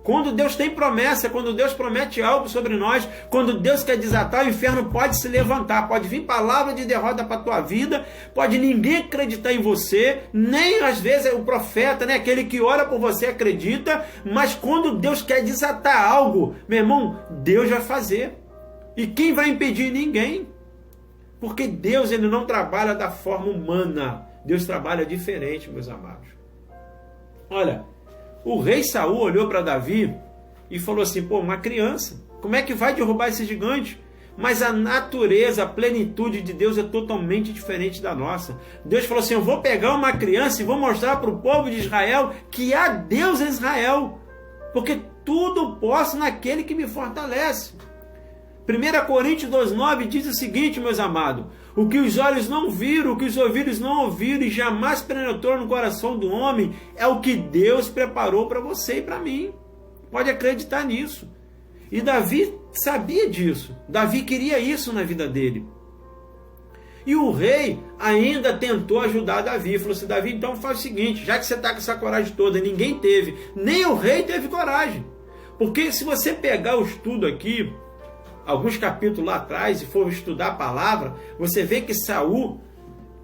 Quando Deus tem promessa, quando Deus promete algo sobre nós, quando Deus quer desatar, o inferno pode se levantar, pode vir palavra de derrota para a tua vida, pode ninguém acreditar em você, nem às vezes o profeta, né, aquele que ora por você acredita, mas quando Deus quer desatar algo, meu irmão, Deus vai fazer. E quem vai impedir? Ninguém. Porque Deus ele não trabalha da forma humana, Deus trabalha diferente, meus amados. Olha, o rei Saul olhou para Davi e falou assim, pô, uma criança, como é que vai derrubar esse gigante? Mas a natureza, a plenitude de Deus é totalmente diferente da nossa. Deus falou assim, eu vou pegar uma criança e vou mostrar para o povo de Israel que há Deus em Israel, porque tudo posso naquele que me fortalece. 1 Coríntios 2,9 diz o seguinte, meus amados, o que os olhos não viram, o que os ouvidos não ouviram e jamais penetrou no coração do homem, é o que Deus preparou para você e para mim. Pode acreditar nisso. E Davi sabia disso. Davi queria isso na vida dele. E o rei ainda tentou ajudar Davi. Falou assim, Davi, então faz o seguinte, já que você está com essa coragem toda, ninguém teve, nem o rei teve coragem. Porque se você pegar o estudo aqui, alguns capítulos lá atrás, e for estudar a palavra, você vê que Saul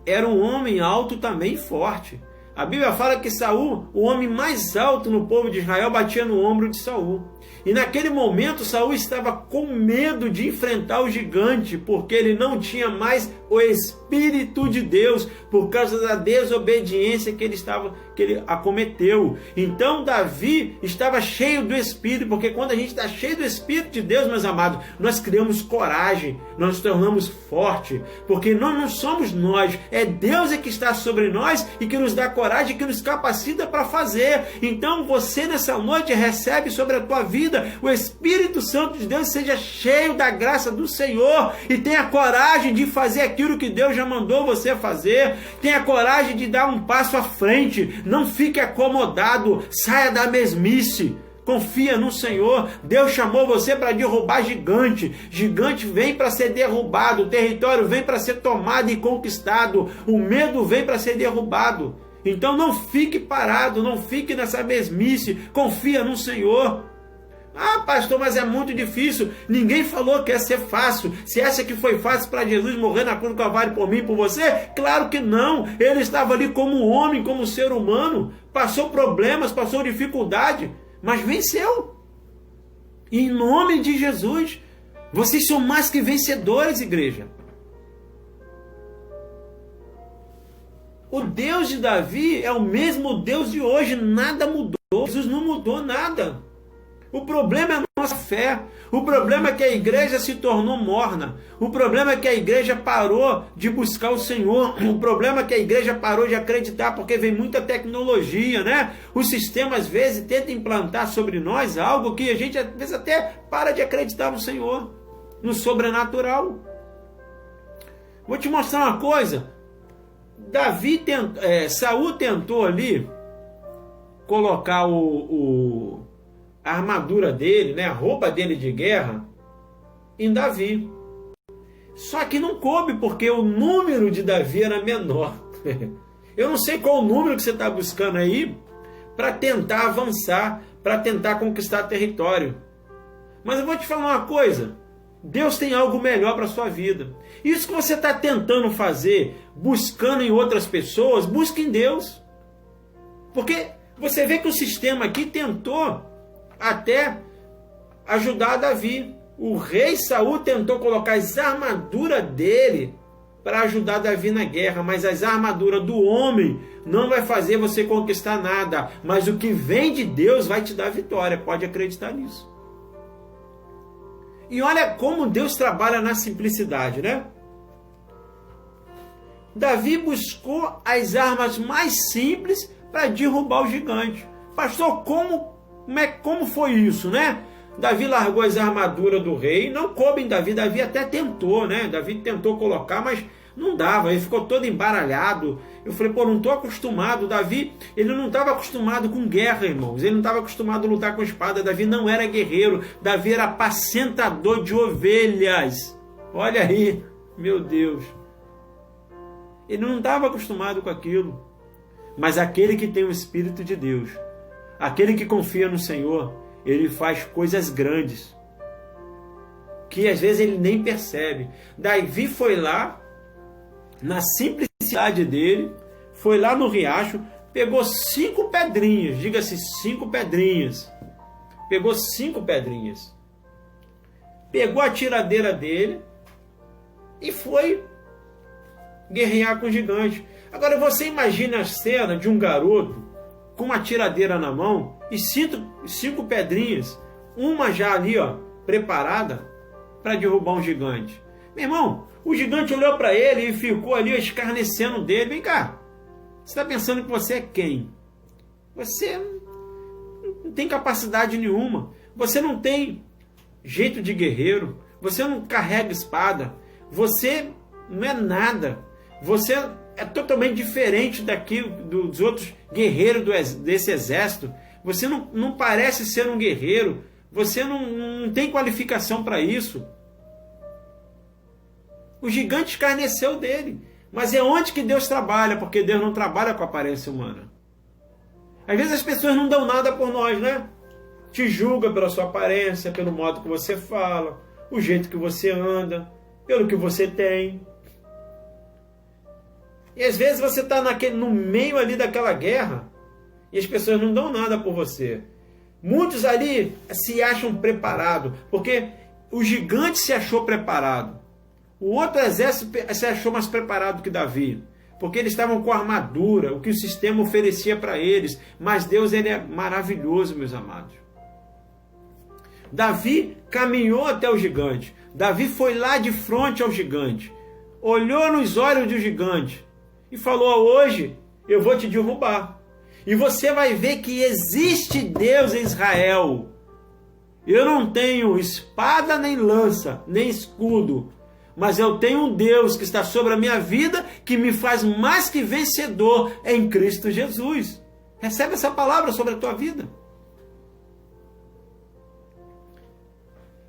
era um homem alto também forte. A Bíblia fala que Saul, o homem mais alto no povo de Israel, batia no ombro de Saul. E naquele momento Saul estava com medo de enfrentar o gigante, porque ele não tinha mais o Espírito de Deus, por causa da desobediência que ele acometeu. Então Davi estava cheio do Espírito, porque quando a gente está cheio do Espírito de Deus, meus amados, nós criamos coragem, nós nos tornamos forte, porque nós não somos nós, é Deus que está sobre nós e que nos dá coragem, que nos capacita para fazer. Então você nessa noite recebe sobre a tua vida o Espírito Santo de Deus, seja cheio da graça do Senhor e tenha coragem de fazer aquilo que Deus já mandou você fazer, tenha coragem de dar um passo à frente, não fique acomodado, saia da mesmice. Confia no Senhor. Deus chamou você para derrubar gigante. Gigante vem para ser derrubado, o território vem para ser tomado e conquistado, o medo vem para ser derrubado. Então não fique parado, não fique nessa mesmice, confia no Senhor. Ah, pastor, mas é muito difícil. Ninguém falou que ia ser fácil. Você acha que foi fácil para Jesus morrer na cruz do Calvário por mim e por você? Claro que não. Ele estava ali como homem, como ser humano. Passou problemas, passou dificuldade, mas venceu. E em nome de Jesus, vocês são mais que vencedores, igreja. O Deus de Davi é o mesmo Deus de hoje, nada mudou. Jesus não mudou nada. O problema é a nossa fé. O problema é que a igreja se tornou morna. O problema é que a igreja parou de buscar o Senhor. O problema é que a igreja parou de acreditar, porque vem muita tecnologia, né? O sistema às vezes tenta implantar sobre nós algo que a gente às vezes até para de acreditar no Senhor, no sobrenatural. Vou te mostrar uma coisa. Saul tentou ali colocar a armadura dele, né, a roupa dele de guerra, em Davi. Só que não coube, porque o número de Davi era menor. Eu não sei qual o número que você está buscando aí para tentar avançar, para tentar conquistar território. Mas eu vou te falar uma coisa. Deus tem algo melhor para a sua vida. Isso que você está tentando fazer, buscando em outras pessoas, busque em Deus. Porque você vê que o sistema aqui tentou até ajudar Davi. O rei Saul tentou colocar as armaduras dele para ajudar Davi na guerra, mas as armaduras do homem não vai fazer você conquistar nada, mas o que vem de Deus vai te dar vitória, pode acreditar nisso. E olha como Deus trabalha na simplicidade, né? Davi buscou as armas mais simples para derrubar o gigante. Pastor, como foi isso, né? Davi largou as armaduras do rei, não coube em Davi. Davi até tentou, né? Davi tentou colocar, mas não dava, ele ficou todo embaralhado. Eu falei, não estou acostumado. Davi, ele não estava acostumado com guerra, irmãos. Ele não estava acostumado a lutar com espada. Davi não era guerreiro. Davi era apacentador de ovelhas. Olha aí, meu Deus. Ele não estava acostumado com aquilo. Mas aquele que tem o Espírito de Deus, aquele que confia no Senhor, ele faz coisas grandes, que às vezes ele nem percebe. Davi foi lá, na simplicidade dele, foi lá no riacho, pegou 5 pedrinhas, diga-se 5 pedrinhas, pegou 5 pedrinhas, pegou a tiradeira dele e foi guerrear com o gigante. Agora você imagina a cena de um garoto com uma tiradeira na mão e 5 pedrinhas, uma já ali, preparada para derrubar um gigante. Meu irmão, o gigante olhou para ele e ficou ali escarnecendo dele. Vem cá, você está pensando que você é quem? Você não tem capacidade nenhuma, você não tem jeito de guerreiro, você não carrega espada, você não é nada, você é totalmente diferente dos outros guerreiros desse exército. Você não parece ser um guerreiro. Você não tem qualificação para isso. O gigante escarneceu dele. Mas é onde que Deus trabalha, porque Deus não trabalha com a aparência humana. Às vezes as pessoas não dão nada por nós, né? Te julga pela sua aparência, pelo modo que você fala, o jeito que você anda, pelo que você tem. E às vezes você está no meio ali daquela guerra e as pessoas não dão nada por você. Muitos ali se acham preparados, porque o gigante se achou preparado. O outro exército se achou mais preparado que Davi, porque eles estavam com armadura, o que o sistema oferecia para eles. Mas Deus, ele é maravilhoso, meus amados. Davi caminhou até o gigante. Davi foi lá de frente ao gigante, olhou nos olhos do gigante e falou: hoje eu vou te derrubar. E você vai ver que existe Deus em Israel. Eu não tenho espada, nem lança, nem escudo, mas eu tenho um Deus que está sobre a minha vida, que me faz mais que vencedor em Cristo Jesus. Recebe essa palavra sobre a tua vida.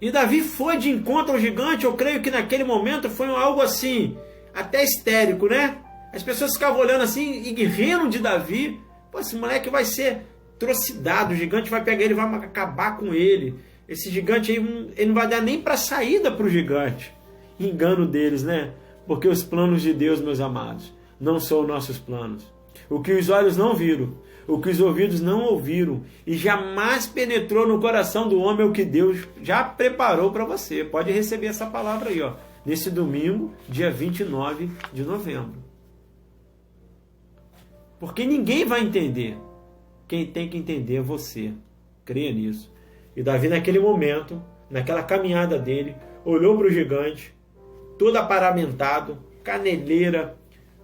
E Davi foi de encontro ao gigante. Eu creio que naquele momento foi algo assim, até histérico, né? As pessoas ficavam olhando assim e rindo de Davi. Pô, esse moleque vai ser trucidado, o gigante vai pegar ele, vai acabar com ele. Esse gigante aí, ele não vai dar nem para saída para o gigante. Engano deles, né? Porque os planos de Deus, meus amados, não são nossos planos. O que os olhos não viram, o que os ouvidos não ouviram, e jamais penetrou no coração do homem o que Deus já preparou para você. Pode receber essa palavra aí, nesse domingo, dia 29 de novembro. Porque ninguém vai entender. Quem tem que entender é você. Creia nisso. E Davi, naquele momento, naquela caminhada dele, olhou para o gigante, todo aparamentado, caneleira,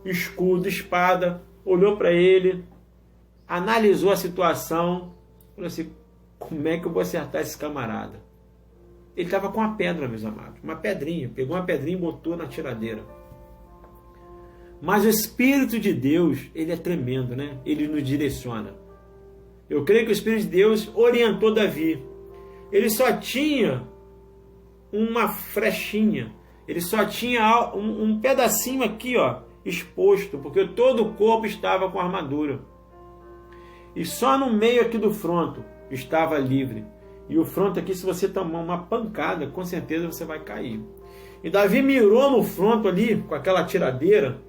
escudo, espada, olhou para ele, analisou a situação, falou assim, como é que eu vou acertar esse camarada? Ele estava com uma pedra, meus amados, uma pedrinha, pegou uma pedrinha e botou na tiradeira. Mas o Espírito de Deus, ele é tremendo, né? Ele nos direciona. Eu creio que o Espírito de Deus orientou Davi. Ele só tinha uma frechinha, ele só tinha um pedacinho aqui, ó, exposto, porque todo o corpo estava com armadura. E só no meio aqui do fronto estava livre. E o fronto aqui, se você tomar uma pancada, com certeza você vai cair. E Davi mirou no fronto ali, com aquela tiradeira,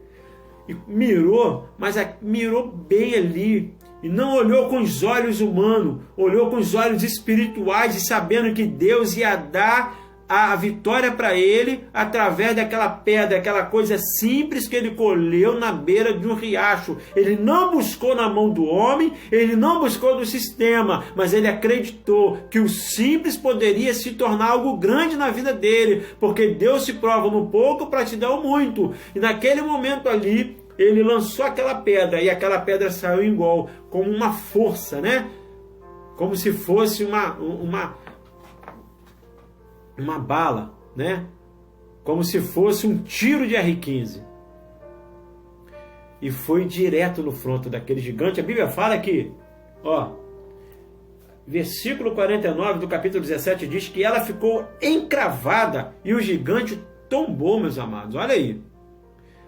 e mirou, mas mirou bem ali. E não olhou com os olhos humanos, olhou com os olhos espirituais, e sabendo que Deus ia dar a vitória para ele através daquela pedra, aquela coisa simples que ele colheu na beira de um riacho. Ele não buscou na mão do homem, ele não buscou do sistema, mas ele acreditou que o simples poderia se tornar algo grande na vida dele, porque Deus se prova no pouco para te dar o muito. E naquele momento ali, ele lançou aquela pedra, e aquela pedra saiu igual, como uma força, né? Como se fosse uma bala, né? Como se fosse um tiro de R-15. E foi direto no fronto daquele gigante. A Bíblia fala que, ó, versículo 49 do capítulo 17 diz que ela ficou encravada e o gigante tombou, meus amados. Olha aí.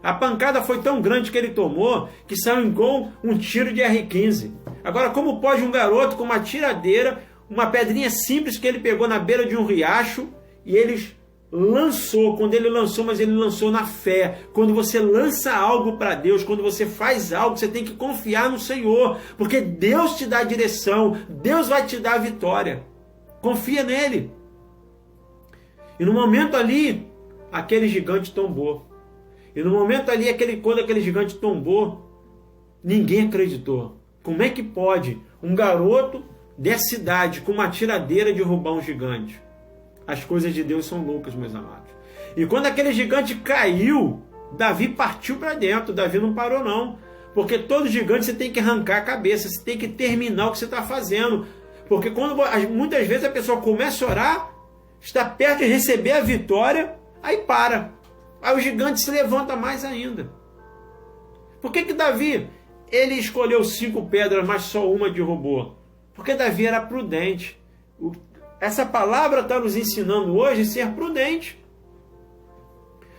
A pancada foi tão grande que ele tomou que saiu igual um tiro de R-15. Agora, como pode um garoto com uma tiradeira, uma pedrinha simples que ele pegou na beira de um riacho, e ele lançou, quando ele lançou, mas ele lançou na fé. Quando você lança algo para Deus, quando você faz algo, você tem que confiar no Senhor, porque Deus te dá a direção, Deus vai te dar a vitória. Confia nele. E no momento ali, aquele gigante tombou. E no momento ali, quando aquele gigante tombou, ninguém acreditou. Como é que pode um garoto dessa idade, com uma tiradeira, derrubar um gigante? As coisas de Deus são loucas, meus amados. E quando aquele gigante caiu, Davi partiu para dentro. Davi não parou não. Porque todo gigante você tem que arrancar a cabeça, você tem que terminar o que você está fazendo. Porque muitas vezes a pessoa começa a orar, está perto de receber a vitória, aí para. Aí o gigante se levanta mais ainda. Por que Davi, ele escolheu 5 pedras, mas só uma derrubou? Porque Davi era prudente. Essa palavra está nos ensinando hoje a ser prudente.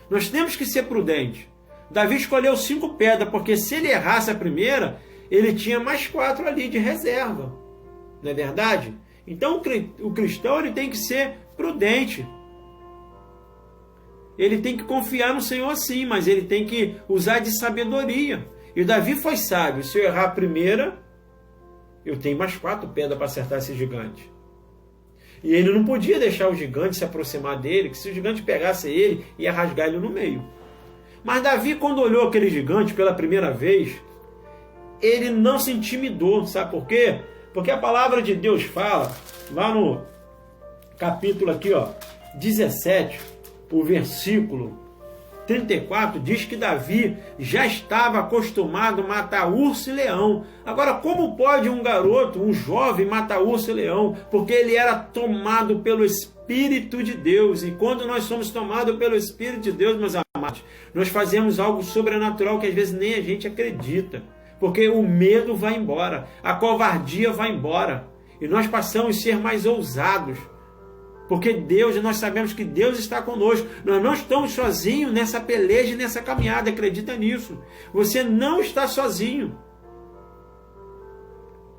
Nós temos que ser prudentes. Davi escolheu 5 pedras, porque se ele errasse a primeira, ele tinha mais 4 ali de reserva. Não é verdade? Então o cristão ele tem que ser prudente. Ele tem que confiar no Senhor sim, mas ele tem que usar de sabedoria. E Davi foi sábio. Se eu errar a primeira, eu tenho mais 4 pedras para acertar esse gigante. E ele não podia deixar o gigante se aproximar dele, que se o gigante pegasse ele, ia rasgar ele no meio. Mas Davi, quando olhou aquele gigante pela primeira vez, ele não se intimidou. Sabe por quê? Porque a palavra de Deus fala, lá no capítulo aqui, ó, 17, o versículo 34, diz que Davi já estava acostumado a matar urso e leão. Agora, como pode um garoto, um jovem, matar urso e leão? Porque ele era tomado pelo Espírito de Deus. E quando nós somos tomados pelo Espírito de Deus, meus amados, nós fazemos algo sobrenatural que às vezes nem a gente acredita. Porque o medo vai embora, a covardia vai embora. E nós passamos a ser mais ousados. Porque nós sabemos que Deus está conosco. Nós não estamos sozinhos nessa peleja e nessa caminhada. Acredita nisso. Você não está sozinho.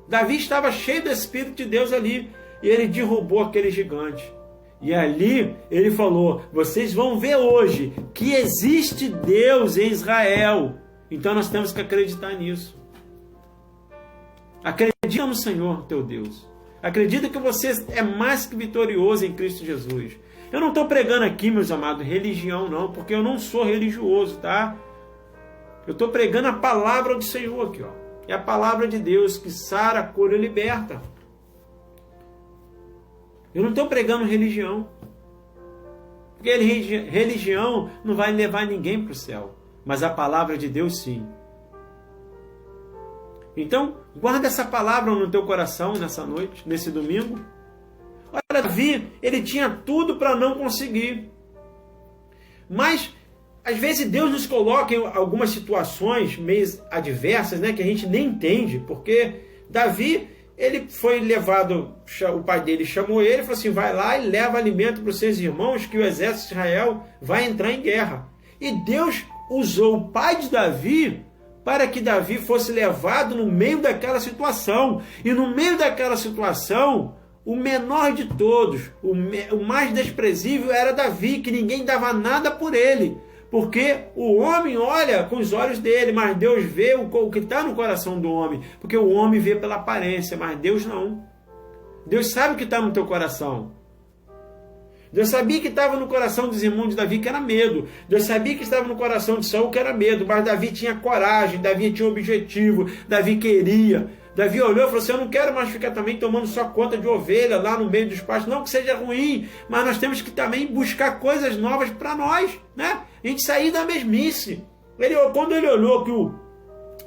Davi estava cheio do Espírito de Deus ali. E ele derrubou aquele gigante. E ali ele falou, vocês vão ver hoje que existe Deus em Israel. Então nós temos que acreditar nisso. Acredita no Senhor, teu Deus. Acredita que você é mais que vitorioso em Cristo Jesus. Eu não estou pregando aqui, meus amados, religião não, porque eu não sou religioso, tá? Eu estou pregando a palavra do Senhor aqui, ó. É a palavra de Deus que sara, cura e liberta. Eu não estou pregando religião. Porque religião não vai levar ninguém para o céu. Mas a palavra de Deus sim. Então, guarda essa palavra no teu coração nessa noite, nesse domingo. Olha, Davi, ele tinha tudo para não conseguir. Mas, às vezes, Deus nos coloca em algumas situações meio adversas, né, que a gente nem entende. Porque Davi, ele foi levado, o pai dele chamou ele e falou assim, vai lá e leva alimento para os seus irmãos, que o exército de Israel vai entrar em guerra. E Deus usou o pai de Davi para que Davi fosse levado no meio daquela situação. E no meio daquela situação, o menor de todos, o mais desprezível era Davi, que ninguém dava nada por ele. Porque o homem olha com os olhos dele, mas Deus vê o que está no coração do homem. Porque o homem vê pela aparência, mas Deus não. Deus sabe o que está no teu coração. Deus sabia que estava no coração dos irmãos de Davi, que era medo. Deus sabia que estava no coração de Saul, que era medo. Mas Davi tinha coragem, Davi tinha objetivo, Davi queria. Davi olhou e falou assim, eu não quero mais ficar também tomando só conta de ovelha lá no meio dos pastos. Não que seja ruim, mas nós temos que também buscar coisas novas para nós, né? A gente sair da mesmice. Quando ele olhou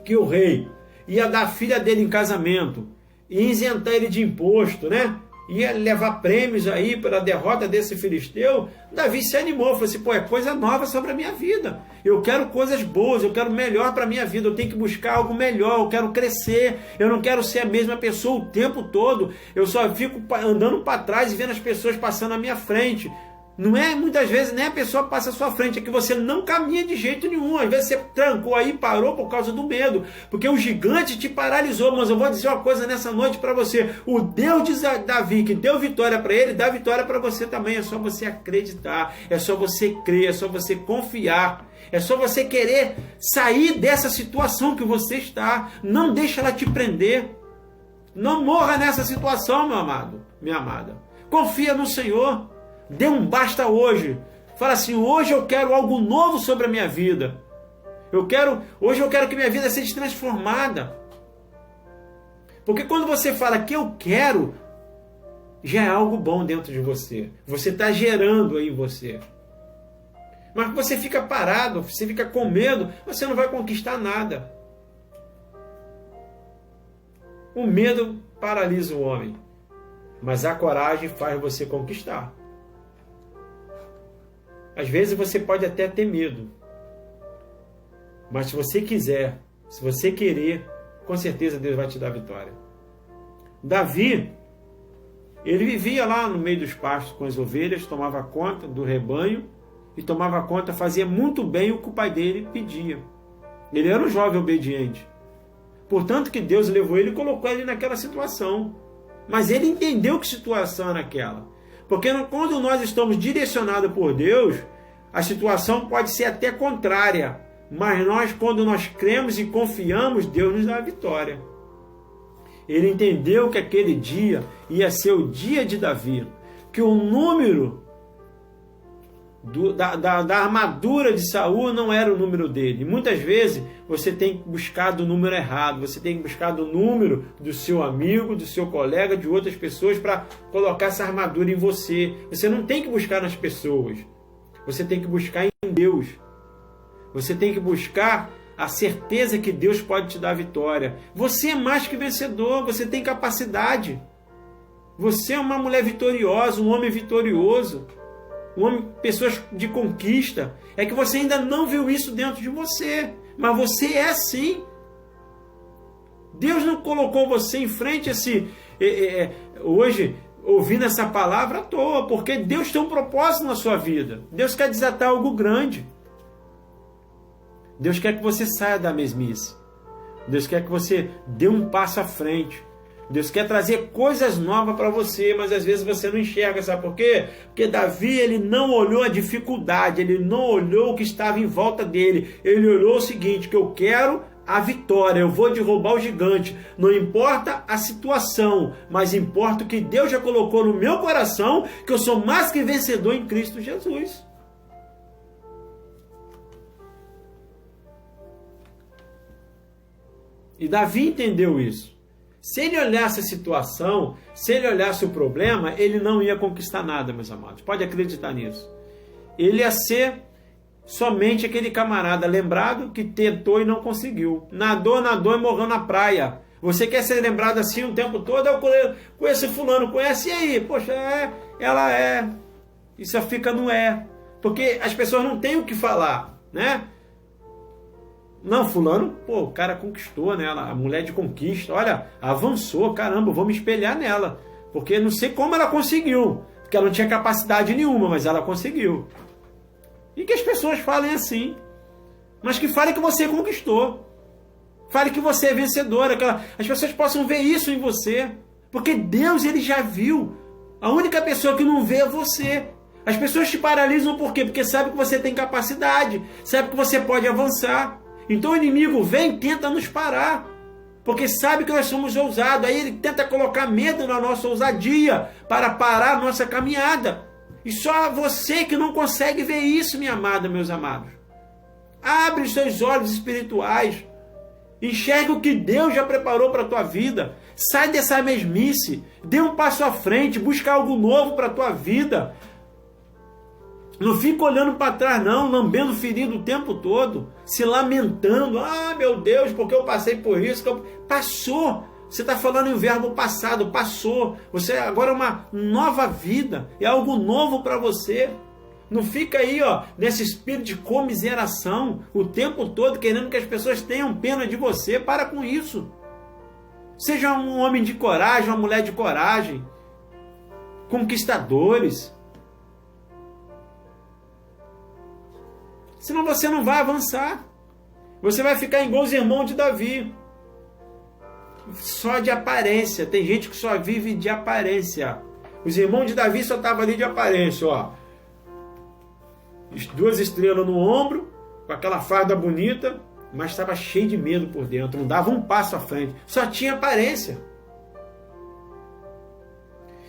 que o rei ia dar a filha dele em casamento, ia isentar ele de imposto, né? Ia levar prêmios aí pela derrota desse filisteu, Davi se animou, falou assim, pô, é coisa nova sobre a minha vida, eu quero coisas boas, eu quero melhor para a minha vida, eu tenho que buscar algo melhor, eu quero crescer, eu não quero ser a mesma pessoa o tempo todo, eu só fico andando para trás e vendo as pessoas passando na minha frente. Não é, muitas vezes, nem a pessoa passa à sua frente, é que você não caminha de jeito nenhum. Às vezes você trancou aí, parou por causa do medo, porque o gigante te paralisou. Mas eu vou dizer uma coisa nessa noite para você, o Deus de Davi, que deu vitória para ele, dá vitória para você também. É só você acreditar, é só você crer, é só você confiar, é só você querer sair dessa situação que você está. Não deixa ela te prender. Não morra nessa situação, meu amado, minha amada. Confia no Senhor. Dê um basta hoje. Fala assim, hoje eu quero algo novo sobre a minha vida. Hoje eu quero que minha vida seja transformada. Porque quando você fala que eu quero, já é algo bom dentro de você. Você está gerando aí em você. Mas você fica parado, você fica com medo, você não vai conquistar nada. O medo paralisa o homem. Mas a coragem faz você conquistar. Às vezes você pode até ter medo. Mas se você quiser, se você querer, com certeza Deus vai te dar vitória. Davi, ele vivia lá no meio dos pastos com as ovelhas, tomava conta do rebanho e tomava conta, fazia muito bem o que o pai dele pedia. Ele era um jovem obediente. Portanto que Deus levou ele e colocou ele naquela situação. Mas ele entendeu que situação era aquela. Porque quando nós estamos direcionados por Deus, a situação pode ser até contrária. Mas quando nós cremos e confiamos, Deus nos dá a vitória. Ele entendeu que aquele dia ia ser o dia de Davi. Que o número da armadura de Saul não era o número dele. E muitas vezes você tem buscado o número errado, você tem buscado o número do seu amigo, do seu colega, de outras pessoas para colocar essa armadura em você. Você não tem que buscar nas pessoas, você tem que buscar em Deus. Você tem que buscar a certeza que Deus pode te dar a vitória. Você é mais que vencedor, você tem capacidade. Você é uma mulher vitoriosa, um homem vitorioso. Pessoas de conquista. É que você ainda não viu isso dentro de você, mas você é sim. Deus não colocou você em frente hoje ouvindo essa palavra à toa, porque Deus tem um propósito na sua vida. Deus quer desatar algo grande. Deus quer que você saia da mesmice. Deus quer que você dê um passo à frente. Deus quer trazer coisas novas para você, mas às vezes você não enxerga, sabe por quê? Porque Davi, ele não olhou a dificuldade, ele não olhou o que estava em volta dele, ele olhou o seguinte, que eu quero a vitória, eu vou derrubar o gigante, não importa a situação, mas importa o que Deus já colocou no meu coração, que eu sou mais que vencedor em Cristo Jesus. E Davi entendeu isso. Se ele olhasse a situação, se ele olhasse o problema, ele não ia conquistar nada, meus amados. Pode acreditar nisso. Ele ia ser somente aquele camarada lembrado que tentou e não conseguiu. Nadou e morreu na praia. Você quer ser lembrado assim o tempo todo? Eu conheço fulano, conhece? E aí? Poxa, ela é. E só fica no é. Porque as pessoas não têm o que falar, né? Não, fulano, pô, o cara conquistou, né? A mulher de conquista, olha, avançou, caramba, vou me espelhar nela. Porque não sei como ela conseguiu. Porque ela não tinha capacidade nenhuma, mas ela conseguiu. E que as pessoas falem assim. Mas que falem que você conquistou. Fale que você é vencedora. Que as pessoas possam ver isso em você. Porque Deus, ele já viu. A única pessoa que não vê é você. As pessoas te paralisam por quê? Porque sabe que você tem capacidade. Sabe que você pode avançar. Então o inimigo vem e tenta nos parar. Porque sabe que nós somos ousados. Aí ele tenta colocar medo na nossa ousadia para parar a nossa caminhada. E só você que não consegue ver isso, minha amada, meus amados. Abre os seus olhos espirituais. Enxerga o que Deus já preparou para a tua vida. Sai dessa mesmice. Dê um passo à frente. Busca algo novo para a tua vida. Não fica olhando para trás não. Lambendo ferido o tempo todo. Se lamentando. Ah, meu Deus, porque eu passei por isso. Passou. Você está falando em verbo passado. Passou. Você agora é uma nova vida. É algo novo para você. Não fica aí, ó, nesse espírito de comiseração o tempo todo, querendo que as pessoas tenham pena de você. Para com isso. Seja um homem de coragem, uma mulher de coragem. Conquistadores. Senão você não vai avançar. Você vai ficar igual os irmãos de Davi. Só de aparência. Tem gente que só vive de aparência. Os irmãos de Davi só estavam ali de aparência, ó. 2 estrelas no ombro, com aquela farda bonita, mas estava cheio de medo por dentro, não dava um passo à frente, só tinha aparência.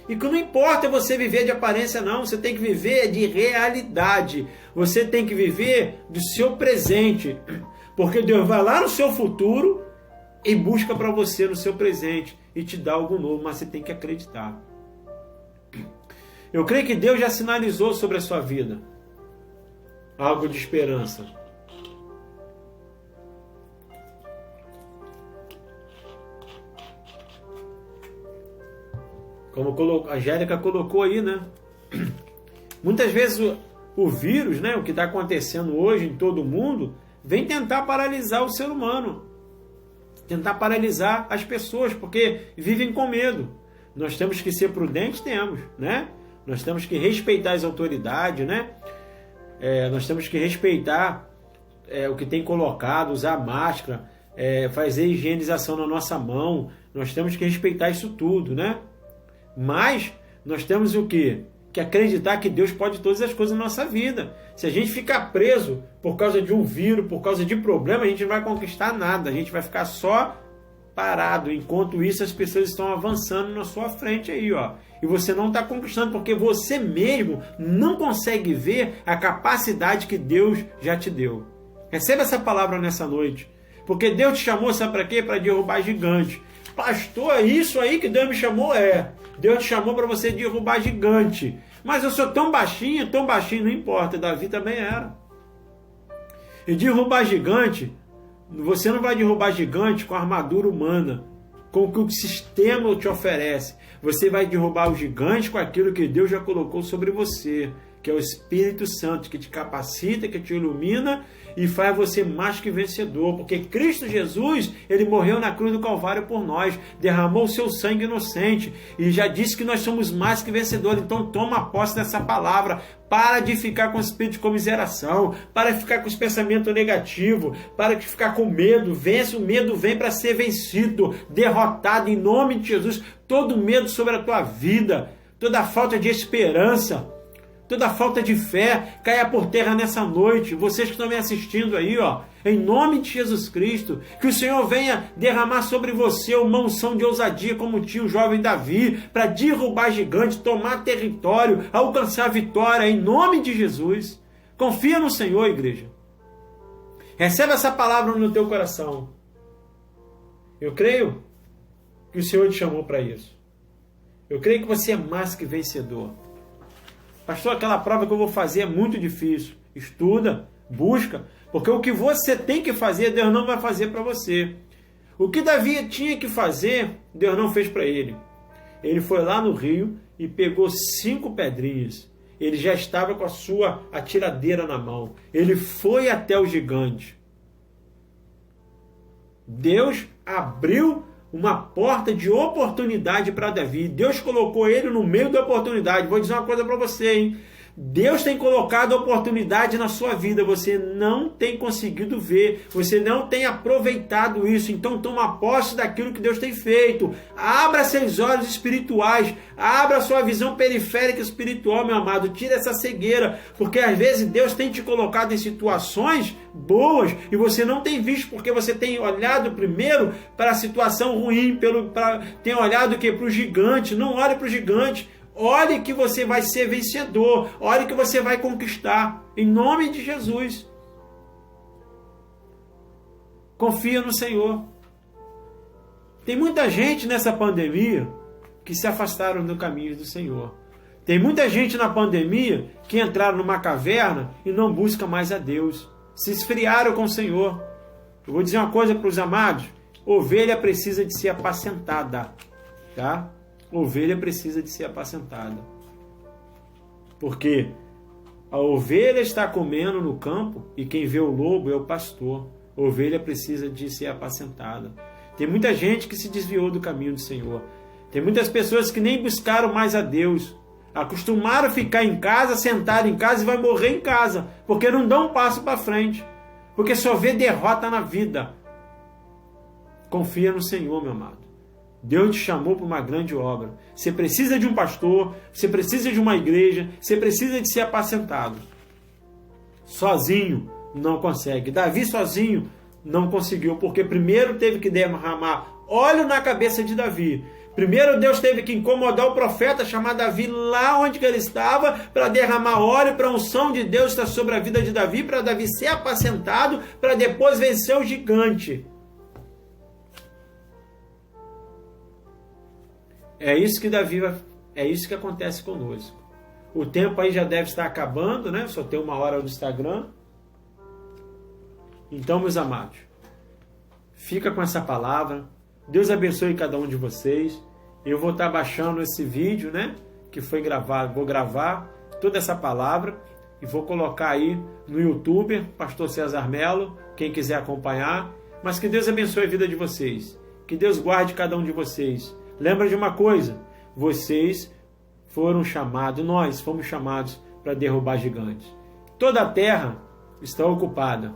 E que não importa você viver de aparência não, você tem que viver de realidade, você tem que viver do seu presente, porque Deus vai lá no seu futuro e busca para você no seu presente e te dá algo novo, mas você tem que acreditar. Eu creio que Deus já sinalizou sobre a sua vida algo de esperança. Como a Angélica colocou aí, né? Muitas vezes o vírus, né, o que está acontecendo hoje em todo o mundo, vem tentar paralisar o ser humano. Tentar paralisar as pessoas, porque vivem com medo. Nós temos que ser prudentes, temos, né? Nós temos que respeitar as autoridades, né? Nós temos que respeitar o que tem colocado, usar máscara, fazer higienização na nossa mão. Nós temos que respeitar isso tudo, né? Mas nós temos o quê? Que acreditar que Deus pode todas as coisas na nossa vida. Se a gente ficar preso por causa de um vírus, por causa de problema, a gente não vai conquistar nada. A gente vai ficar só parado. Enquanto isso, as pessoas estão avançando na sua frente aí, ó. E você não está conquistando porque você mesmo não consegue ver a capacidade que Deus já te deu. Receba essa palavra nessa noite. Porque Deus te chamou, sabe para quê? Para derrubar gigante. Pastor, é isso aí que Deus me chamou? Deus te chamou para você derrubar gigante. Mas eu sou tão baixinho, não importa. Davi também era. E derrubar gigante, você não vai derrubar gigante com armadura humana, com o que o sistema te oferece. Você vai derrubar o gigante com aquilo que Deus já colocou sobre você, que é o Espírito Santo, que te capacita, que te ilumina e faz você mais que vencedor. Porque Cristo Jesus, ele morreu na cruz do Calvário por nós, derramou o seu sangue inocente e já disse que nós somos mais que vencedores. Então toma posse dessa palavra. Para de ficar com espírito de comiseração, para de ficar com os pensamentos negativos, para de ficar com medo. Vence, o medo vem para ser vencido, derrotado em nome de Jesus. Todo medo sobre a tua vida, toda falta de esperança, toda falta de fé, caia por terra nessa noite. Vocês que estão me assistindo aí, ó, em nome de Jesus Cristo, que o Senhor venha derramar sobre você uma unção de ousadia, como tinha o jovem Davi, para derrubar gigante, tomar território, alcançar vitória, em nome de Jesus. Confia no Senhor, igreja. Recebe essa palavra no teu coração. Eu creio que o Senhor te chamou para isso. Eu creio que você é mais que vencedor. Pastor, aquela prova que eu vou fazer é muito difícil. Estuda, busca, porque o que você tem que fazer, Deus não vai fazer para você. O que Davi tinha que fazer, Deus não fez para ele. Ele foi lá no rio e pegou 5 pedrinhas. Ele já estava com a sua atiradeira na mão. Ele foi até o gigante. Deus abriu uma porta de oportunidade para Davi. Deus colocou ele no meio da oportunidade. Vou dizer uma coisa para você, hein? Deus tem colocado oportunidade na sua vida, você não tem conseguido ver, você não tem aproveitado isso, então toma posse daquilo que Deus tem feito, abra seus olhos espirituais, abra sua visão periférica espiritual, meu amado, tira essa cegueira, porque às vezes Deus tem te colocado em situações boas e você não tem visto, porque você tem olhado primeiro para a situação ruim, tem olhado para o gigante. Não olhe para o gigante. Olhe que você vai ser vencedor. Olhe que você vai conquistar. Em nome de Jesus. Confia no Senhor. Tem muita gente nessa pandemia que se afastaram do caminho do Senhor. Tem muita gente na pandemia que entraram numa caverna e não busca mais a Deus. Se esfriaram com o Senhor. Eu vou dizer uma coisa para os amados. Ovelha precisa de ser apacentada. Tá? Ovelha precisa de ser apacentada. Porque a ovelha está comendo no campo e quem vê o lobo é o pastor. A ovelha precisa de ser apacentada. Tem muita gente que se desviou do caminho do Senhor. Tem muitas pessoas que nem buscaram mais a Deus. Acostumaram a ficar em casa, sentado em casa e vai morrer em casa. Porque não dão um passo para frente. Porque só vê derrota na vida. Confia no Senhor, meu amado. Deus te chamou para uma grande obra. Você precisa de um pastor, você precisa de uma igreja, você precisa de ser apacentado. Sozinho não consegue. Davi sozinho não conseguiu, porque primeiro teve que derramar óleo na cabeça de Davi. Primeiro Deus teve que incomodar o profeta, chamar Davi lá onde ele estava, para derramar óleo, para a unção de Deus estar sobre a vida de Davi, para Davi ser apacentado, para depois vencer o gigante. É isso que acontece conosco. O tempo aí já deve estar acabando, né? Só tem 1 hora no Instagram. Então, meus amados, fica com essa palavra. Deus abençoe cada um de vocês. Eu vou estar baixando esse vídeo, né? Que foi gravado. Vou gravar toda essa palavra e vou colocar aí no YouTube, Pastor César Melo, quem quiser acompanhar. Mas que Deus abençoe a vida de vocês. Que Deus guarde cada um de vocês. Lembra de uma coisa, vocês foram chamados, nós fomos chamados para derrubar gigantes. Toda a terra está ocupada,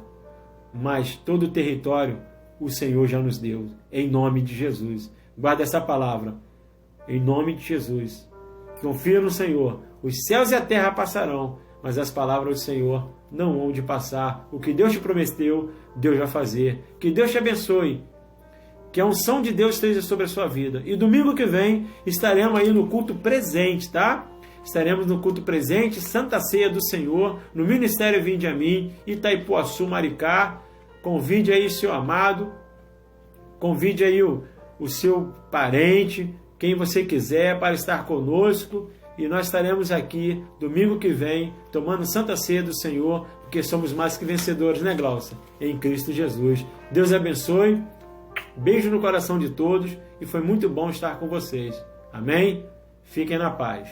mas todo o território o Senhor já nos deu, em nome de Jesus. Guarda essa palavra, em nome de Jesus. Confia no Senhor, os céus e a terra passarão, mas as palavras do Senhor não hão de passar. O que Deus te prometeu, Deus vai fazer. Que Deus te abençoe. Que a unção de Deus esteja sobre a sua vida. E domingo que vem estaremos aí no culto presente, tá? Estaremos no culto presente, Santa Ceia do Senhor, no Ministério Vinde a Mim, Itaipuaçu, Maricá. Convide aí seu amado, convide aí o seu parente, quem você quiser para estar conosco. E nós estaremos aqui domingo que vem, tomando Santa Ceia do Senhor, porque somos mais que vencedores, né, Glaucia? Em Cristo Jesus. Deus abençoe. Beijo no coração de todos e foi muito bom estar com vocês. Amém? Fiquem na paz.